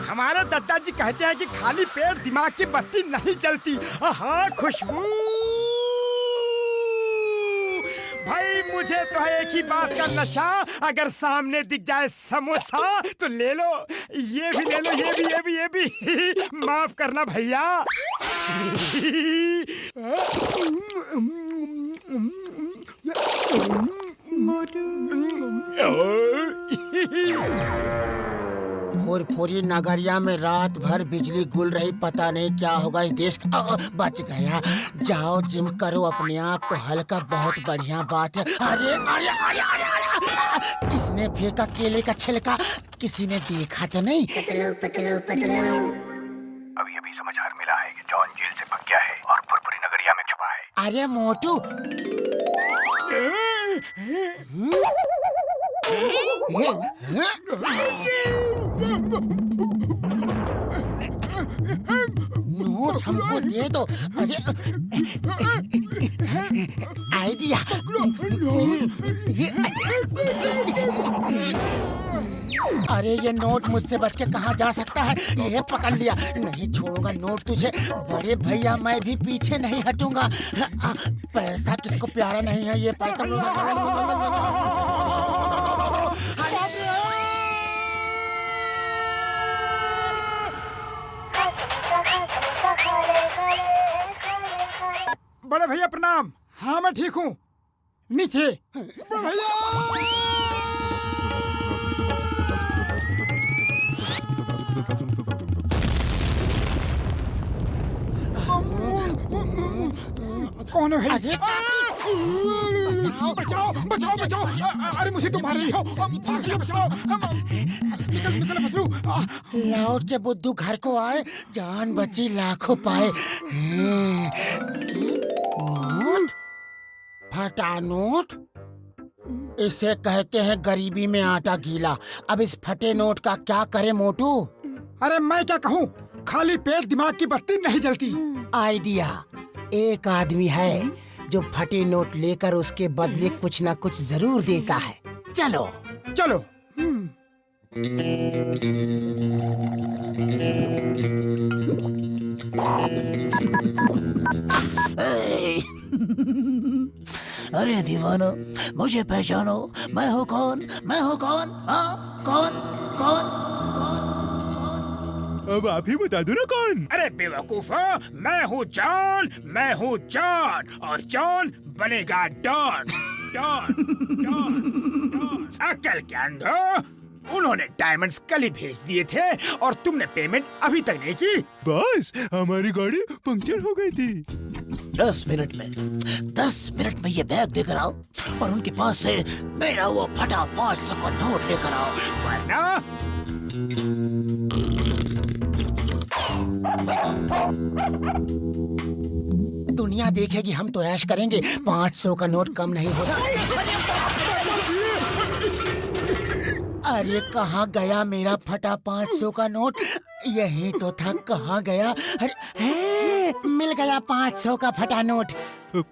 हमारे दादाजी कहते हैं कि खाली पेट दिमाग की बत्ती नहीं जलती। हाँ, खुशबू भाई, मुझे तो है एक ही बात का नशा, अगर सामने दिख जाए समोसा तो ले लो, ये भी ले लो, ये भी माफ करना भैया। फुरफुरी नगरिया में रात भर बिजली गुल रही, पता नहीं क्या होगा इस देश का। बच गया। जाओ जिम करो, अपने आप को हल्का, बहुत बढ़िया बात है। अरे अरे अरे अरे अरे, किसने फेंका केले का छिलका? किसी ने देखा तो नहीं? अभी अभी समाचार मिला है कि जॉन जेल से भाग गया है और फुरफुरी नगरिया में छुपा है। अरे मोटू, नोट हमको दे दो। अरे आइडिया। अरे ये नोट मुझसे बच के कहाँ जा सकता है? ये पकड़ लिया। नहीं छोड़ूंगा नोट तुझे। बड़े भैया, मैं भी पीछे नहीं हटूंगा। पैसा किसको प्यारा नहीं है? ये पैसा बड़े भैया प्रणाम। हाँ मैं ठीक हूँ। नीचे बड़े भैया। कौन है भाई? बचाओ बचाओ बचाओ बचाओ। अरे मुझे तुम मार रही हो। बचाओ। निकल बचू। लौट के बुद्धू घर को आए, जान बची लाखों पाए। नोट? फटा नोट? इसे कहते हैं गरीबी में आटा गीला। अब इस फटे नोट का क्या करे मोटू? अरे मैं क्या कहूँ, खाली पेट दिमाग की बत्ती नहीं जलती। आइडिया। एक आदमी है जो फटे नोट लेकर उसके बदले कुछ ना कुछ जरूर देता है। चलो चलो। अरे दीवानो, मुझे पहचानो। मैं हूँ कौन? मैं हूँ कौन? हाँ, कौन कौन कौन कौन? अब आप ही बता दो ना कौन। अरे बेवकूफो, मैं हूँ जॉन। मैं हूँ जॉन, और जॉन बनेगा डॉन। Don don don. अक्ल के अंधो, उन्होंने डायमंड्स कल ही भेज दिए थे और तुमने पेमेंट अभी तक नहीं की। बस हमारी गाड़ी पंक्चर हो गई थी। 10 मिनट में ये बैग देकर आओ और उनके पास से मेरा वो फटा 500 का नोट लेकर आओ, वरना दुनिया देखेगी हम तो ऐश करेंगे। 500 का नोट कम नहीं होगा। अरे कहाँ गया मेरा फटा 500 का नोट? यही तो था, कहाँ गया? अरे मिल गया 500 का फटा नोट।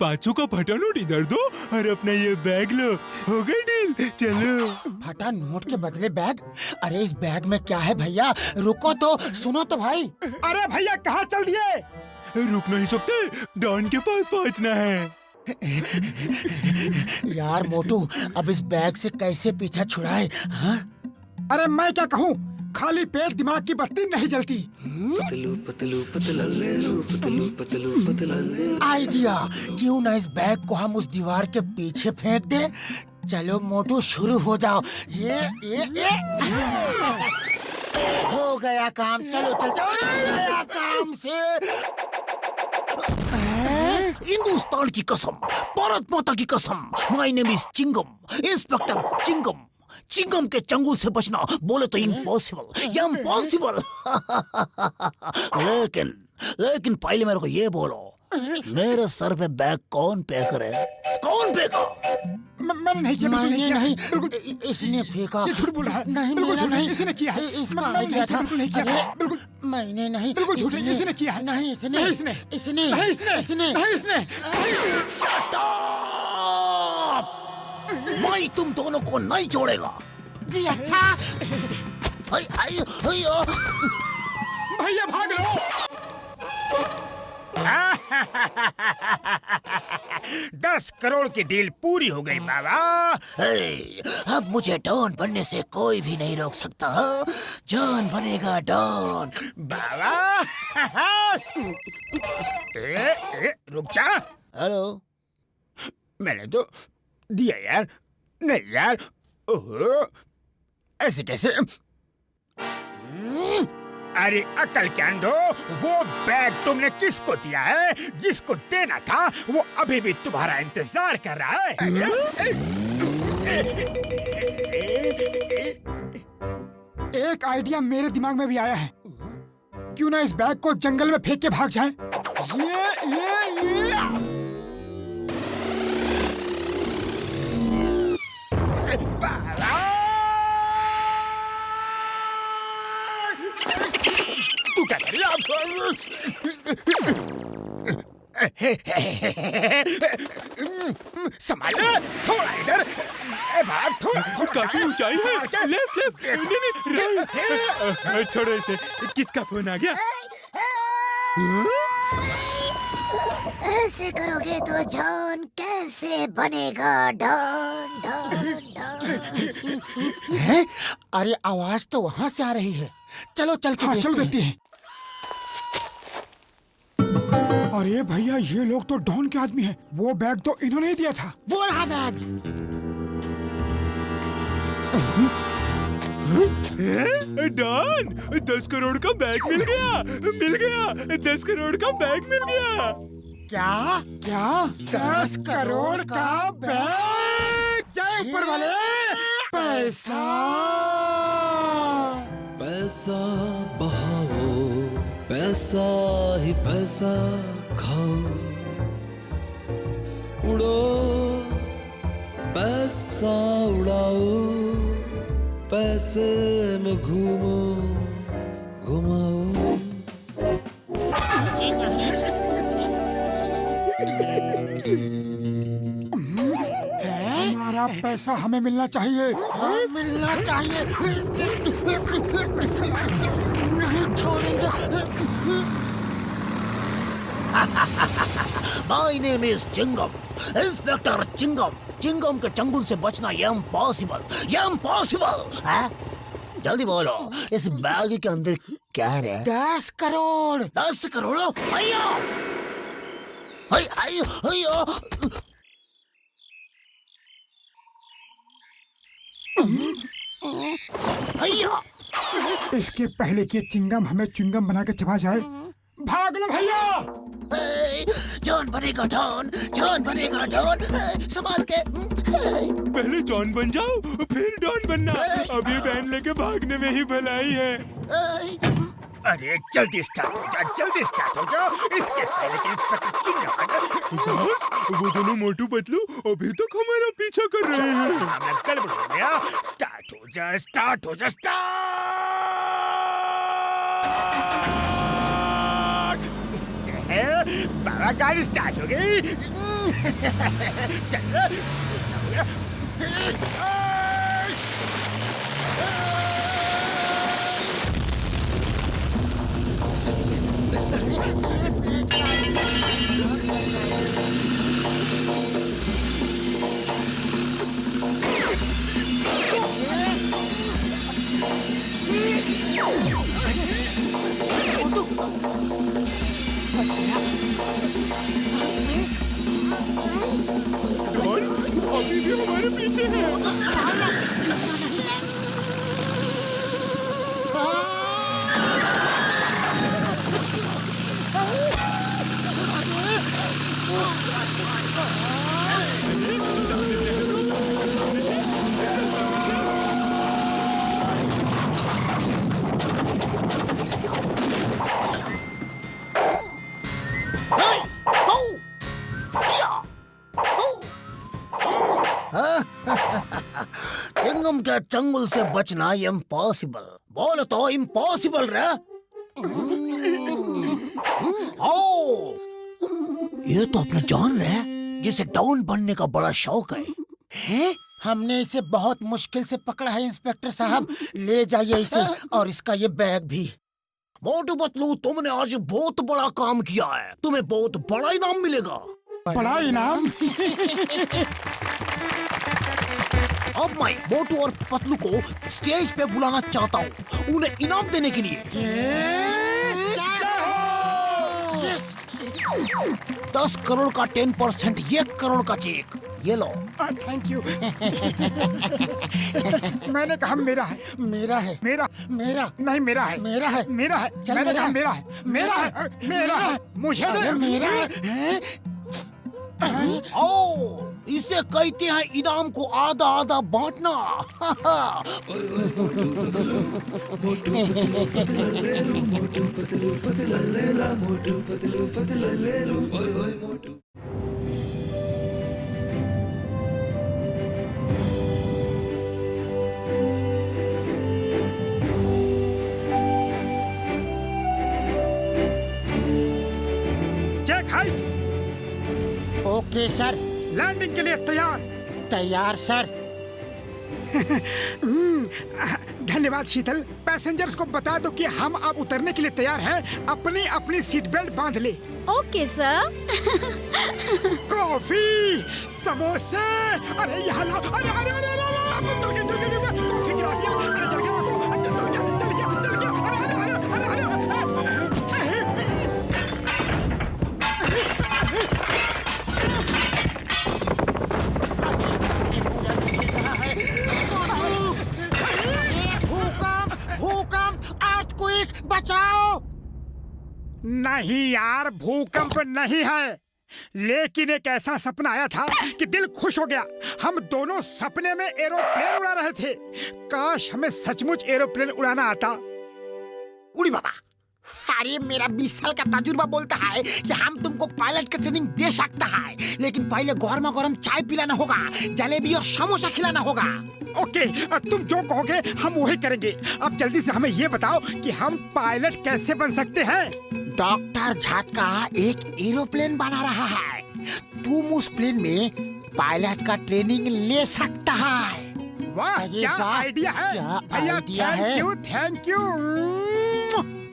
500 का फटा नोट इधर दो और अपना ये बैग लो। हो गई डील, चलो। फटा नोट के बदले बैग? अरे इस बैग में क्या है भैया? रुको तो, सुनो तो भाई। अरे भैया कहाँ चल दिए? रुक नहीं सकते, डॉन के पास पहुंचना है। यार मोटू, अब इस बैग से कैसे पीछा छुड़ाए? हाँ? अरे मैं क्या कहूँ, खाली पेट दिमाग की बत्ती नहीं जलती। आइडिया। क्यों ना इस बैग को हम उस दीवार के पीछे फेंक दे? चलो मोटू शुरू हो जाओ। ये हो गया काम। चलो चल चल, हो गया काम से। हिंदुस्तान की कसम, भारत माता की कसम, my name is Chingum, inspector Chingum. Chingum के चंगुल से बचना बोले तो इम्पॉसिबल, इम्पॉसिबल। लेकिन पहले मेरे को ये बोलो, मेरे सर पे बैग कौन पे करे? कौन पेगा? मैंने नहीं किया, बिल्कुल मैंने किया। नहीं, बिल्कुल इसने फेंका। ये झूठ बोल रहा है। नहीं बिल्कुल मेरा झूठ है, नहीं, इसने किया है। इसका मैंने आइडिया नहीं किया, था। बिल्कुल नहीं किया। अरे, बिल्कुल मैंने नहीं, बिल्कुल झूठ है, इसने किया है। नहीं इसने, नहीं इसने, इसने, नहीं इसने, इसने। नहीं इसने। Shut up! मैं तुम दोनों को नहीं छोड़ेगा। जी अच्छा। हाय हाय हाय भैया भाग लो। 10 करोड़ की डील पूरी हो गई बाबा। हे, अब मुझे डॉन बनने से कोई भी नहीं रोक सकता। जॉन बनेगा डॉन। बाबा रुक जा। हेलो, मैंने तो दिया यार। नहीं यार, ओहो, ऐसे कैसे? अरे अकल के अंधो, वो बैग तुमने किसको दिया है? जिसको देना था वो अभी भी तुम्हारा इंतजार कर रहा है। एक आइडिया मेरे दिमाग में भी आया है। क्यों ना इस बैग को जंगल में फेंक के भाग जाएं? ये तू क्या कर रही है? संभाल थोड़ा इधर। भाग थोड़ा। काफी ऊंचाई है। लेफ्ट लेफ्ट, नहीं राइट। छोड़ो इसे। किसका फोन आ गया? ऐसे करोगे तो जॉन कैसे बनेगा डॉन डॉन डॉन। है? अरे आवाज तो वहाँ से आ रही है। चलो चल के चल देखते देखते हैं। अरे भैया, ये लोग तो डॉन के आदमी हैं। वो बैग तो इन्होंने ही दिया था। वो रहा बैग। डॉन, 10 करोड़ का बैग मिल गया। मिल गया, 10 करोड़ का बैग मिल गया। क्या? क्या? 10 करोड़ का बैग? जय ऊपर वाले। पैसा पैसा बहाओ, पैसा ही पैसा खाओ, उड़ो पैसा उड़ाओ, पैसे में घूमो घुमाओ। हमारा पैसा हमें मिलना चाहिए। मिलना चाहिए। नहीं छोड़ेंगे। My name is Chingum, inspector Chingum. Chingum के चंगुल से बचना ये इम्पॉसिबल, ये इम्पॉसिबल। जल्दी बोलो, इस बैग के अंदर क्या है? 10 करोड़। 10 करोड़? अयो अयो अयो। अयो इसके पहले कि चिंगम हमें चिंगम बना के चबा जाए, भाग लो भैया। जॉन बनेगा डॉन, जॉन बनेगा डॉन। संभाल के। पहले जॉन बन जाओ, फिर डॉन बनना। अभी वैन लेके भागने में ही भलाई है। अरे जल्दी स्टार्ट हो जा, जल्दी स्टार्ट हो जा। इसके पहले कि इंस्पेक्टर चिंगम आ जाए। बॉस, वो दोनों मोटू पतलू अभी तक हमारा पीछा कर रहे हैं। मैं गड़बड़ हो गया। स्टार्ट हो जा, स्टार्ट हो जा, स्टार्ट। बाबा गाड़ी स्टार्ट हो गई। चल हो गया। डॉन अभी भी हमारे पीछे है। चिंगम के चंगुल से बचना इम्पॉसिबल। बोल तो इम्पॉसिबल रे। ओ, ये तो अपना जॉन है जिसे डॉन बनने का बड़ा शौक है। हैं? हमने इसे बहुत मुश्किल से पकड़ा है इंस्पेक्टर साहब। ले जाइए इसे और इसका ये बैग भी। मोटू पतलू, तुमने आज बहुत बड़ा काम किया है, तुम्हें बहुत बड़ा इनाम मिलेगा। बड़ा इनाम? अब मैं मोटू और पतलू को स्टेज पे बुलाना चाहता हूँ उन्हें इनाम देने के लिए। 10 करोड़ का 10%, 1 करोड़ का चेक, ये लो। Thank you. मैंने कहा मेरा है। मेरा है। मेरा मेरा नहीं, मेरा है। मेरा है। मेरा है। चल, मैंने मेरा कहा है। मेरा है। मेरा है। मेरा है। मुझे अरे दे। मेरा है। ओ, इसे कहते हैं इनाम को आधा आधा बांटना। Check height. Okay sir. Landing के लिए तैयार। तैयार सर। धन्यवाद शीतल। पैसेंजर्स को बता दो कि हम अब उतरने के लिए तैयार हैं। अपनी अपनी सीट बेल्ट बांध ले। Okay sir. कॉफी, समोसे, अरे यहाँ लो। अरे अरे अरे अरे अरे चल गया, चल गया, चल गया। कॉफी गिरा दिया। अरे चल गया तो, चल गया, चल गया, चल गया। अरे अरे अरे अरे अरे भूकंप, अर्थक्वेक, बचाओ। नहीं यार, भूकंप नहीं है, लेकिन एक ऐसा सपना आया था कि दिल खुश हो गया। हम दोनों सपने में एरोप्लेन उड़ा रहे थे। काश हमें सचमुच एरोप्लेन उड़ाना आता। उड़ी बाबा, अरे मेरा 20 साल का तजुर्बा बोलता है कि हम तुमको पायलट की ट्रेनिंग दे सकता है, लेकिन पहले गर्मा गर्म चाय पिलाना होगा, जलेबी और समोसा खिलाना होगा। ओके, तुम जो कहोगे हम वही करेंगे। अब जल्दी से हमें ये बताओ कि हम पायलट कैसे बन सकते हैं। डॉक्टर झटका एक एरोप्लेन बना रहा है, तुम उस प्लेन में पायलट का ट्रेनिंग ले सकता है। वाह, अरे क्या वाह, आइडिया है क्या भैया। आइडिया थैंक है। You, thank you.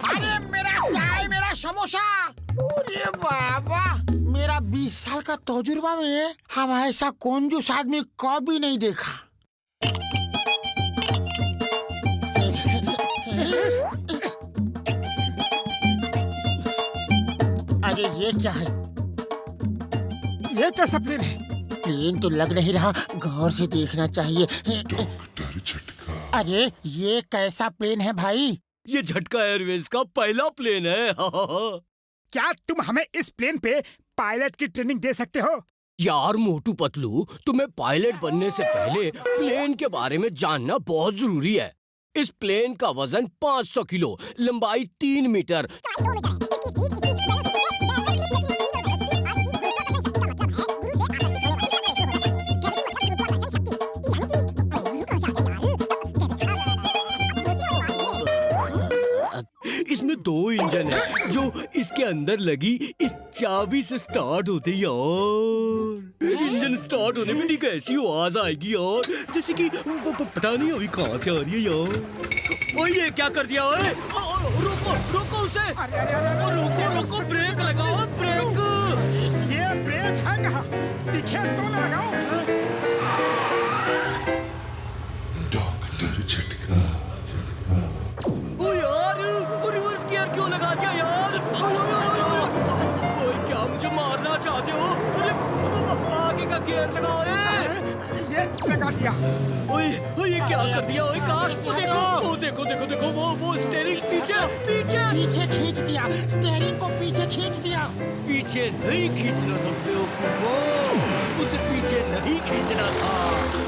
अरे मेरा चाय, मेरा समोसा। अरे बाबा, मेरा 20 साल का तजुर्बा में हम ऐसा कंजूस आदमी कभी नहीं देखा। अरे ये क्या है? ये कैसा प्लेन है? प्लेन तो लग नहीं रहा, गौर से देखना चाहिए। अरे ये कैसा प्लेन है भाई? ये झटका एयरवेज का पहला प्लेन है। क्या तुम हमें इस प्लेन पे पायलट की ट्रेनिंग दे सकते हो? यार मोटू पतलू, तुम्हें पायलट बनने से पहले प्लेन के बारे में जानना बहुत जरूरी है। इस प्लेन का वजन 500 किलो, लंबाई 3 मीटर। इसमें 2 इंजन है जो इसके अंदर लगी इस चाबी से स्टार्ट होते हैं यार। इंजन स्टार्ट होने में ठीक ऐसी आवाज आएगी यार, जैसे कि पता नहीं अभी कहाँ से आ रही है यार। ओए ये क्या कर दिया? ओए रोको रोको उसे। रोको रोको, ब्रेक लगाओ, ब्रेक। ये ब्रेक है कहाँ? दिखे तो ना लगाओ। ओ यार, रिवर्स गियर क्यों लगा दिया यार? ओए क्या मुझे मारना चाहते हो? अरे आगे का गियर लगाओ रे। ये लगा दिया। ओए ये क्या कर दिया? ओए कार, वो देखो देखो देखो, वो स्टीयरिंग पीछे पीछे पीछे खींच दिया, स्टीयरिंग को पीछे खींच दिया। पीछे नहीं खींचना था बेवकूफो, उसे पीछे नहीं खींचना था।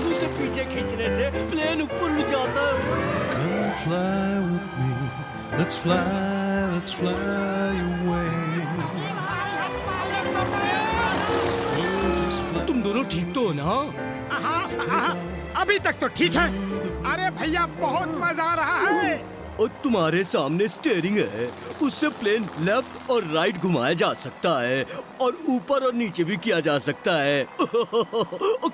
उसे पीछे खींचने से प्लेन ऊपर उड़ जाता। Come fly with me, let's fly away. Oh, just fly. तुम दोनों ठीक तो हो ना? अभी तक तो ठीक है। अरे भैया बहुत मजा आ रहा है। और तुम्हारे सामने स्टीयरिंग है, उससे प्लेन लेफ्ट और राइट घुमाया जा सकता है और ऊपर और नीचे भी किया जा सकता है।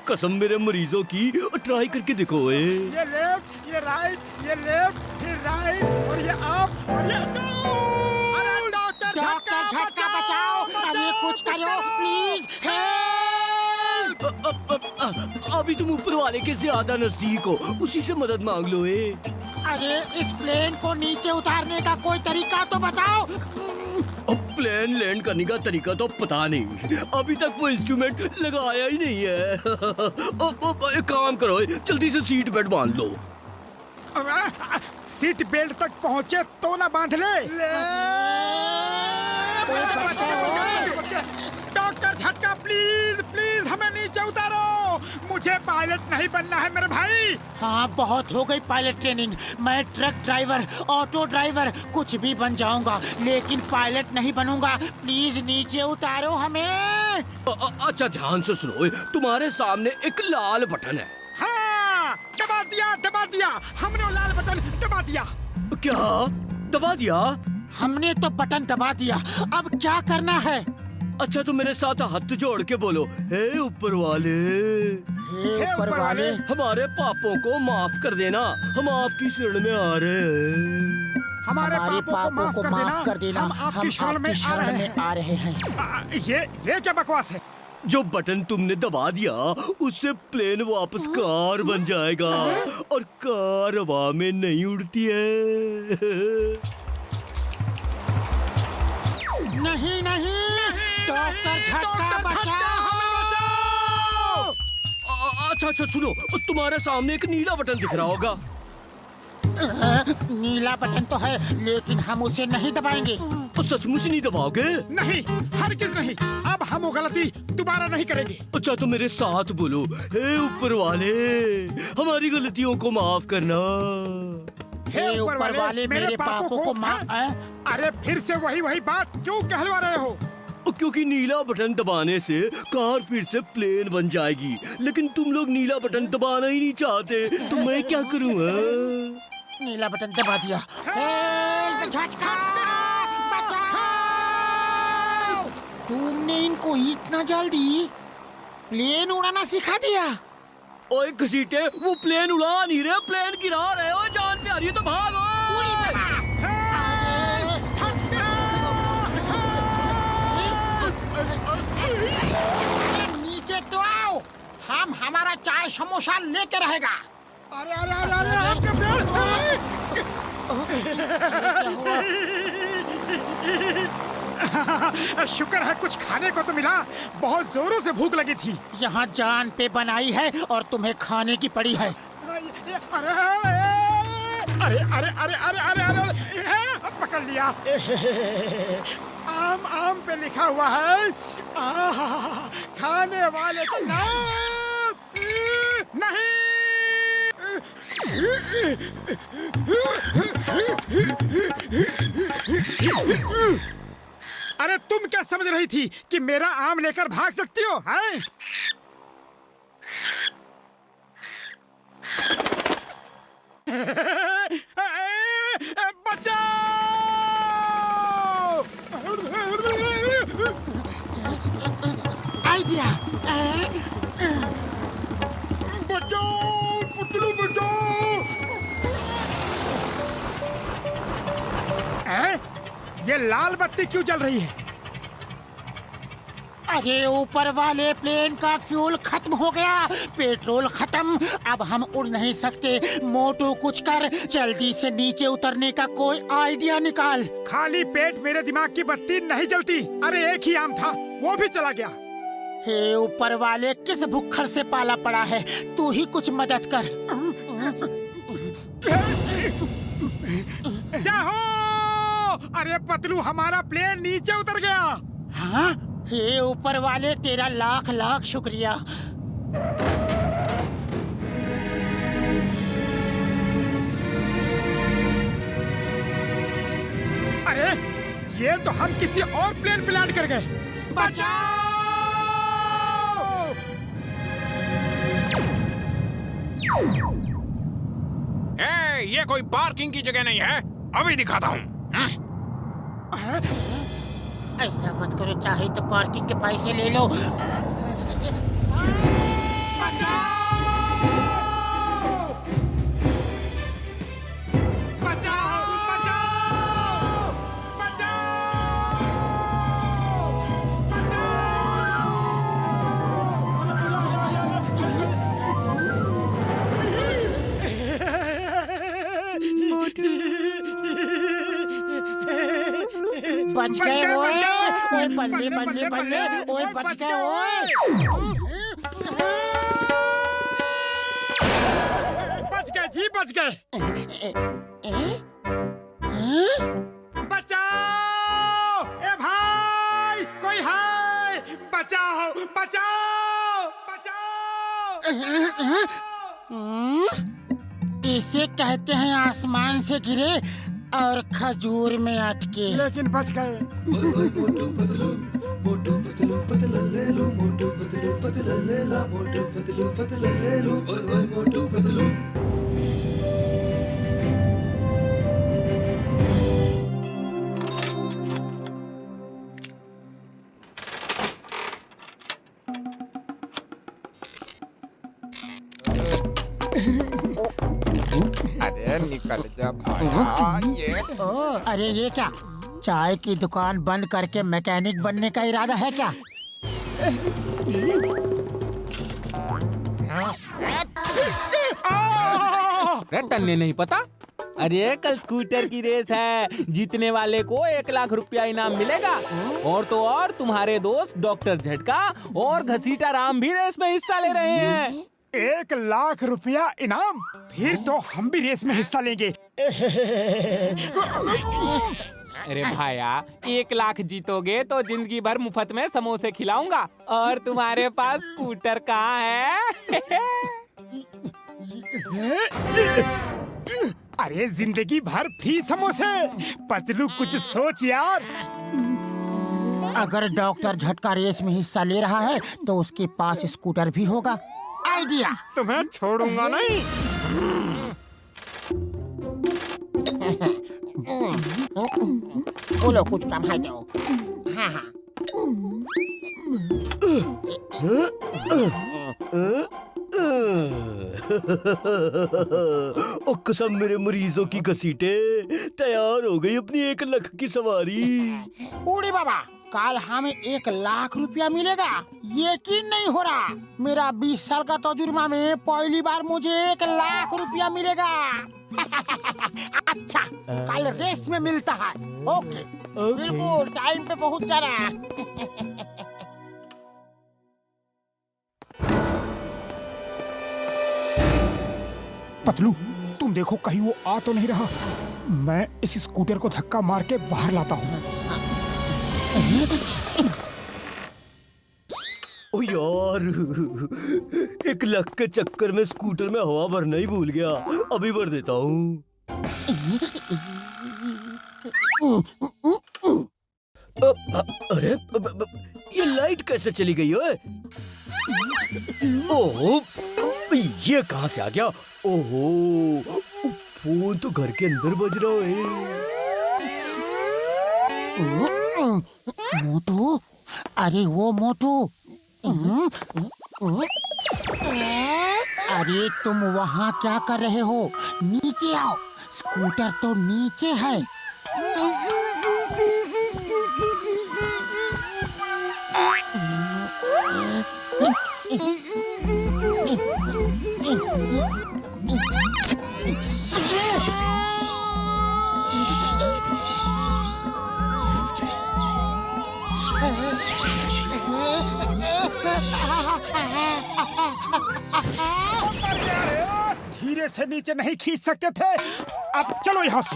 कसम मेरे मरीजों की, ट्राई करके देखो। ये लेफ्ट, ये राइट, ये लेफ्ट, फिर राइट, और ये अप, और ये अरे डॉक्टर झटका बचाओ, अरे कुछ करो प्लीज, अभी तुम ऊपर वाले के ज्यादा नजदीक हो, उसी से मदद मांग लो। अरे इस प्लेन को नीचे उतारने का कोई तरीका तो बताओ। अब प्लेन लैंड करने का तरीका तो पता नहीं, अभी तक वो इंस्ट्रूमेंट लगाया ही नहीं है। एक काम करो, जल्दी से सीट बेल्ट बांध लो। सीट बेल्ट तक पहुंचे तो ना बांध ले। डॉक्टर झटका प्लीज प्लीज हमें नीचे उतारो, मुझे पायलट नहीं बनना है मेरे भाई। हाँ बहुत हो गई पायलट ट्रेनिंग, मैं ट्रक ड्राइवर, ऑटो ड्राइवर कुछ भी बन जाऊंगा, लेकिन पायलट नहीं बनूंगा। प्लीज नीचे उतारो हमें। अच्छा ध्यान से सुनो, तुम्हारे सामने एक लाल बटन है। हाँ दबा दिया हमने वो लाल बटन दबा दिया। क्या दबा दिया? हमने तो बटन दबा दिया, अब क्या करना है? अच्छा तो मेरे साथ हाथ जोड़ के बोलो, हे ऊपर वाले, हे ऊपर वाले, हमारे पापों को माफ कर देना, हम आपकी शरण में आ रहे हैं। हमारे पापों को माफ कर देना, हम आपकी शरण में आ रहे हैं। ये क्या बकवास है? जो बटन तुमने दबा दिया उससे प्लेन वापस कार बन जाएगा और कार हवा में नहीं उड़ती है। नहीं डॉक्टर झटका बचाओ। अच्छा सुनो, तुम्हारे सामने एक नीला बटन दिख रहा होगा। नीला बटन तो है, लेकिन हम उसे नहीं दबाएंगे। तो सचमुच नहीं दबाओगे? नहीं, हरगिज़ नहीं। अब हम वो गलती दोबारा नहीं करेंगे। अच्छा तो मेरे साथ बोलो, हे ऊपर वाले, हमारी गलतियों को माफ करना। हे ऊपर वाले, मेरे पापों को माफ। अरे फिर से वही बात क्यों कहलवा रहे हो? क्योंकि नीला बटन दबाने से कार फिर से प्लेन बन जाएगी, लेकिन तुम लोग नीला बटन दबाना ही नहीं चाहते, तो मैं क्या करूँ? नीला बटन दबा दिया। झटका बचाओ। तुमने इनको इतना जल्दी प्लेन उड़ाना सिखा दिया? ओए घसीटे, वो प्लेन उड़ा नहीं रहे, प्लेन गिरा रहे हो। जान प्यारी है तो भागो। नीचे तो आओ, हम हमारा चाय समोसा लेके रहेगा। अरे आपका प्लेन! शुक्र है कुछ खाने को तो मिला, बहुत जोरों से भूख लगी थी। यहाँ जान पे बनाई है और तुम्हें खाने की पड़ी है। अरे पकड़ लिया। आम पे लिखा हुआ है खाने वाले का नाम नहीं। अरे तुम क्या समझ रही थी कि मेरा आम लेकर भाग सकती हो? हैं? आइडिया। बचाओ पुतलू बचाओ। ये लाल बत्ती क्यों जल रही है? अरे ऊपर वाले प्लेन का फ्यूल खत्म हो गया, पेट्रोल खत्म, अब हम उड़ नहीं सकते। मोटू कुछ कर, जल्दी से नीचे उतरने का कोई आइडिया निकाल। खाली पेट मेरे दिमाग की बत्ती नहीं जलती। अरे एक ही आम था, वो भी चला गया। हे ऊपर वाले, किस भुक्खड़ से पाला पड़ा है, तू ही कुछ मदद कर। जाओ! अरे पतलू, हमारा प्लेन नीचे उतर गया। हाँ? हे ऊपर वाले, तेरा लाख लाख शुक्रिया। अरे ये तो हम किसी और प्लेन पे लैंड कर गए। बचाओ! ये कोई पार्किंग की जगह नहीं है, अभी दिखाता हूँ। ऐसा मत करो, चाहे तो पार्किंग के पैसे ले लो। बच गए ओए, ओए बल्ले बल्ले बल्ले, ओए बच गए ओए। बच गए जी, बच गए। बचाओ, ए भाई कोई है, बचाओ बचाओ बचाओ। इसे कहते हैं आसमान से गिरे और खजूर में अटके। लेकिन बच गए। अरे निकल जा भाई। ये अरे ये क्या, चाय की दुकान बंद करके मैकेनिक बनने का इरादा है क्या? तन्ने नहीं पता? अरे कल स्कूटर की रेस है, जीतने वाले को 1 लाख रुपया इनाम मिलेगा। और तो और तुम्हारे दोस्त डॉक्टर झटका और घसीटा राम भी रेस में हिस्सा ले रहे हैं। 1 लाख रुपया इनाम? फिर तो हम भी रेस में हिस्सा लेंगे। अरे भाया, 1 लाख जीतोगे तो जिंदगी भर मुफ्त में समोसे खिलाऊंगा। और तुम्हारे पास स्कूटर कहाँ है? अरे जिंदगी भर फ्री समोसे। पतलू कुछ सोच यार। अगर डॉक्टर झटका रेस में हिस्सा ले रहा है तो उसके पास स्कूटर भी होगा। आइडिया। तुम्हें छोड़ूंगा नहीं। बोलो कुछ कम है तो। हाँ हाँ। ओ कसम मेरे मरीजों की घसीटे, तैयार हो गई अपनी 1 लाख की सवारी। बूढ़ी बाबा, कल हमें 1 लाख रुपया मिलेगा, यकीन नहीं हो रहा। मेरा 20 साल का तजुर्बा में पहली बार मुझे 1 लाख रुपया मिलेगा। अच्छा, कल रेस में मिलता है। ओके, बिल्कुल टाइम पे पहुंच जाना। पतलू तुम देखो कहीं वो आ तो नहीं रहा। मैं इस स्कूटर को धक्का मार के बाहर लाता हूँ। ओ यार, 1 लाख के चक्कर में स्कूटर में हवा भरना ही भूल गया। अभी भर देता हूँ। अरे ये लाइट कैसे चली गई है? ओह, ये कहाँ से आ गया? ओहो, फोन तो घर के अंदर बज रहा है। मोटू, अरे वो मोटू। अरे तुम वहाँ क्या कर रहे हो? नीचे आओ, स्कूटर तो नीचे है। धीरे से नीचे नहीं खींच सकते थे। अब चलो यहाँ से।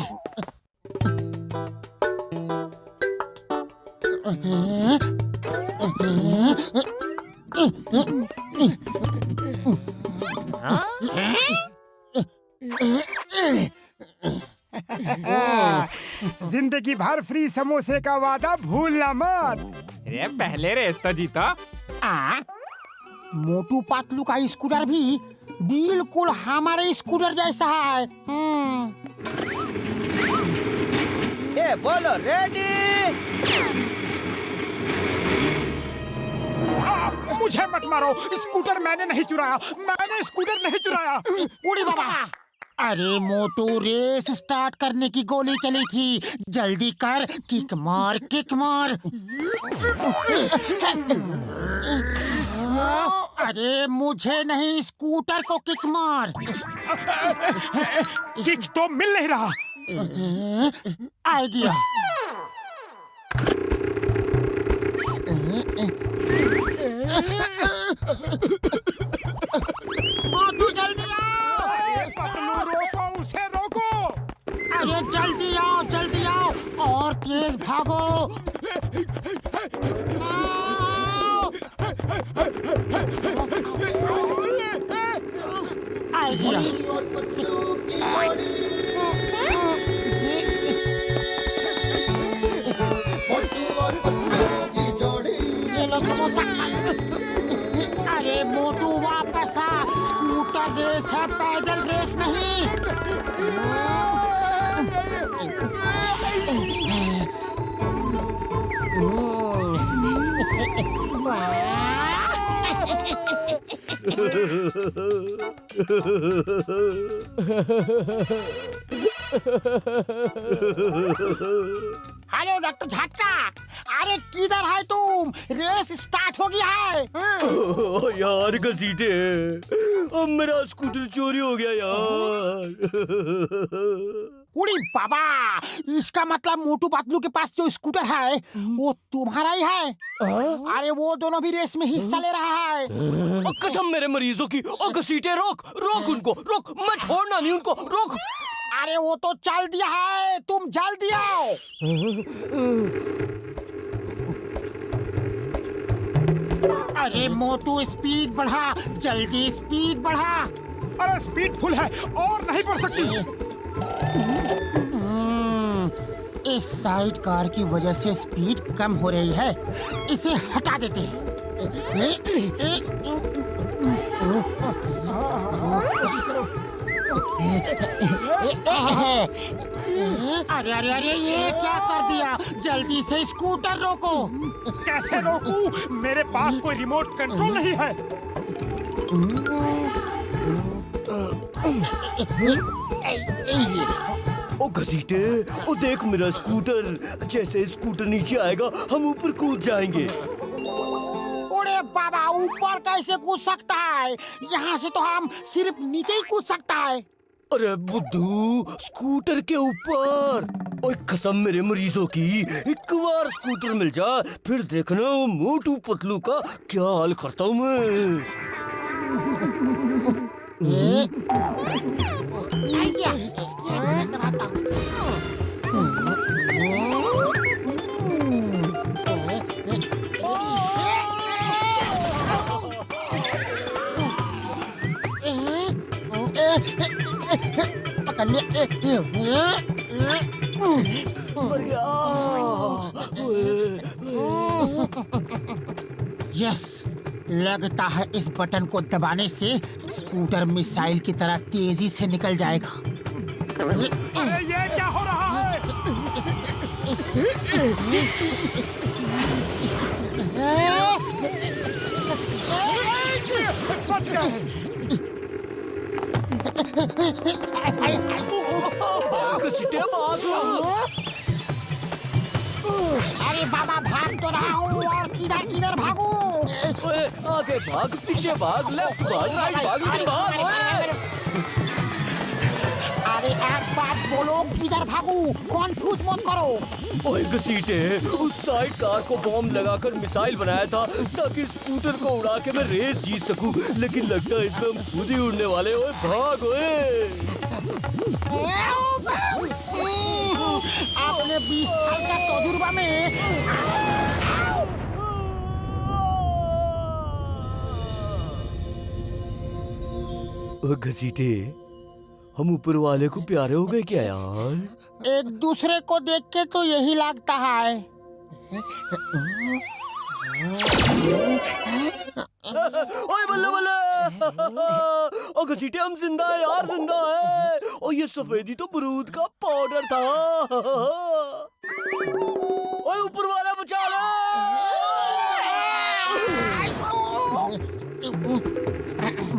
जिंदगी भर फ्री समोसे का वादा भूलना मत। अरे पहले रेस तो जीतो। मोटू पतलू का स्कूटर भी बिल्कुल हमारे स्कूटर जैसा है। ए बोलो रेडी। मुझे मत मारो, स्कूटर मैंने नहीं चुराया, मैंने स्कूटर नहीं चुराया। उड़ी बाबा। अरे मोटू, रेस स्टार्ट करने की गोली चली थी, जल्दी कर, किक मार किक मार। अरे मुझे नहीं, स्कूटर को किक मार। किक तो मिल नहीं रहा। आइडिया। मोटू जल्दी आओ। पतलू रोको, उसे रोको। अरे जल्दी आओ, जल्दी आओ, और तेज भागो। आइडिया। ये लो समोसा। अरे मोटू वापस आ, स्कूटर रेस है, पैदल रेस नहीं। हेलो डॉक्टर झटका, अरे किधर है तुम? रेस स्टार्ट हो गया है। ओ यार घसीटे, अब मेरा स्कूटर चोरी हो गया यार। उड़ी बाबा, इसका मतलब मोटू पतलू के पास जो स्कूटर है वो तुम्हारा ही है। अरे वो दोनों भी रेस में हिस्सा ले रहा है। ओ कसम मेरे मरीजों की। ओ घसीटे रोक, रोक उनको, रोक, मैं छोड़ना नहीं उनको, रोक। अरे वो तो चल दिया है, तुम जल्दी आओ। अरे मोटू स्पीड बढ़ा, जल्दी स्पीड बढ़ा। अरे स्पीड फुल है और नहीं बढ़ सकती। इस साइड कार की वजह से स्पीड कम हो रही है, इसे हटा देते हैं। अरे अरे अरे, ये क्या कर दिया? जल्दी से स्कूटर रोको। कैसे रोकूं? मेरे पास कोई रिमोट कंट्रोल नहीं है। ओ घसीटे, ओ देख मेरा स्कूटर। जैसे स्कूटर नीचे आएगा हम ऊपर कूद जाएंगे। अरे बाबा, ऊपर कैसे कूद सकता है? यहाँ से तो हम सिर्फ नीचे ही कूद सकता है। अरे बुद्धू, स्कूटर के ऊपर। ओए कसम मेरे मरीजों की, एक बार स्कूटर मिल जा, फिर देखना वो मोटू पतलू का क्या हाल करता हूँ मैं। आइडिया, ये दबाता हूँ। पकड़ यस, लगता है इस बटन को दबाने से स्कूटर मिसाइल की तरह तेजी से निकल जाएगा। अरे ये क्या हो रहा है? बच गए। अरे बाबा, भाग तो रहा हूँ, और किधर किधर भागूं? आगे भाग, पीछे भाग, लेफ्ट भाग, राइट भाग, लेकिन भाग। अरे एक बात बोलो, किधर भागूं? कंफ्यूज मत करो। ओए घसीटे, उस साइड कार को बॉम्ब लगाकर मिसाइल बनाया था ताकि स्कूटर को उड़ा के मैं रेस जीत सकूं, लेकिन लगता है इसमें हम खुद ही उड़ने वाले। ओए भाग ओए। आपने 20 साल का तजुर्बा में घसीटे, हम ऊपर वाले को प्यारे हो गए क्या यार? एक दूसरे को देख के तो यही लगता है। ओए बल्ले बल्ले, और घसीटे हम जिंदा है यार, जिंदा है। और ये सफेदी तो बरूद का पाउडर था। ओए ऊपर वाला बचा लो।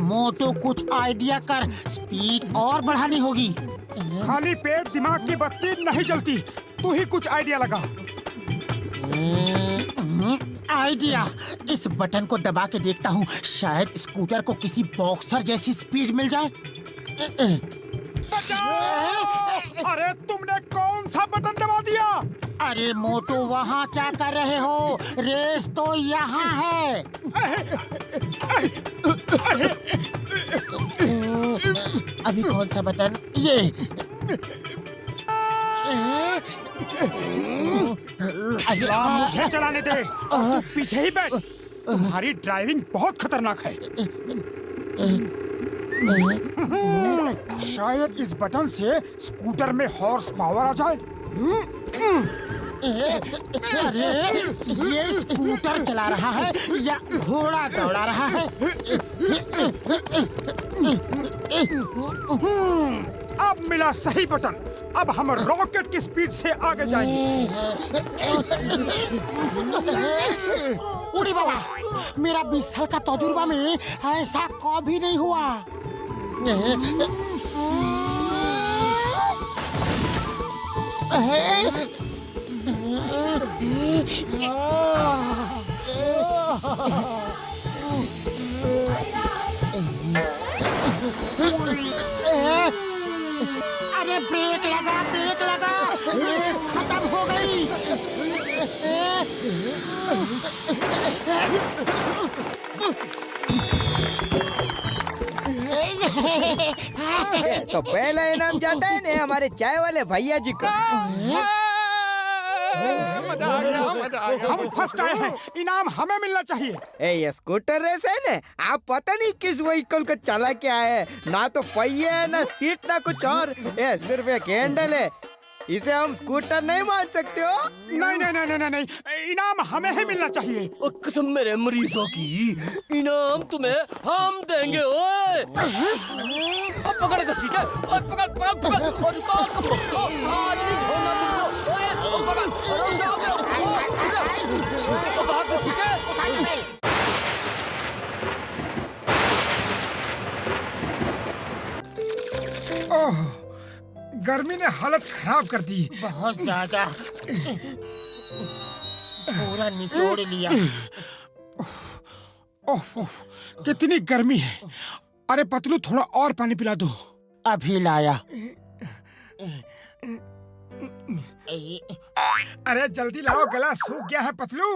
मोटू कुछ आइडिया कर, स्पीड और बढ़ानी होगी। खाली पेट दिमाग की बत्ती नहीं जलती, तू ही कुछ आइडिया लगा। आइडिया, इस बटन को दबा के देखता हूँ, शायद स्कूटर को किसी बॉक्सर जैसी स्पीड मिल जाए। अरे तुमने कौन सा बटन दबा दिया? अरे मोटू वहाँ क्या कर रहे हो? रेस तो यहाँ है। अभी कौन सा बटन? ये। मुझे चलाने दे, तू पीछे ही बैठ। तुम्हारी ड्राइविंग बहुत खतरनाक है। शायद इस बटन से स्कूटर में हॉर्स पावर आ जाए। अरे ये स्कूटर चला रहा है या घोड़ा दौड़ा रहा है? अब मिला सही बटन। अब हम रॉकेट की स्पीड से आगे जाएंगे। उड़ी बाबा, मेरा 20 साल का तजुर्बा में ऐसा कभी नहीं हुआ। अरे ब्रेक लगा, ब्रेक लगा, रेस खत्म हो गई। तो पहला इनाम जाता है ना हमारे चाय वाले भैया जी को। हम फर्स्ट आए हैं, इनाम हमें मिलना चाहिए। ये स्कूटर रेस है ना, आप पता नहीं किस व्हीकल को चला के आए हैं। ना तो पहिए है, ना सीट, ना कुछ और। ये सिर्फ एक हैंडल है, इसे हम स्कूटर नहीं मान सकते हो। नहीं नहीं नहीं नहीं नहीं, इनाम हमें ही मिलना चाहिए। और कसम मेरे मरीजों की, इनाम तुम्हें हम देंगे। ओए अब पकड़ घसीटे, और पकड़ पकड़ पकड़, और निकाल को आज नहीं छोड़ना तुमको। ओए अब पकड़, रुक जाओ, अब भाग घसीटे। ओह, गर्मी ने हालत खराब कर दी। बहुत ज्यादा, पूरा निचोड़ लिया। ओह, कितनी गर्मी है। अरे पतलू, थोड़ा और पानी पिला दो। अभी लाया। अरे जल्दी लाओ, गला सूख गया है पतलू।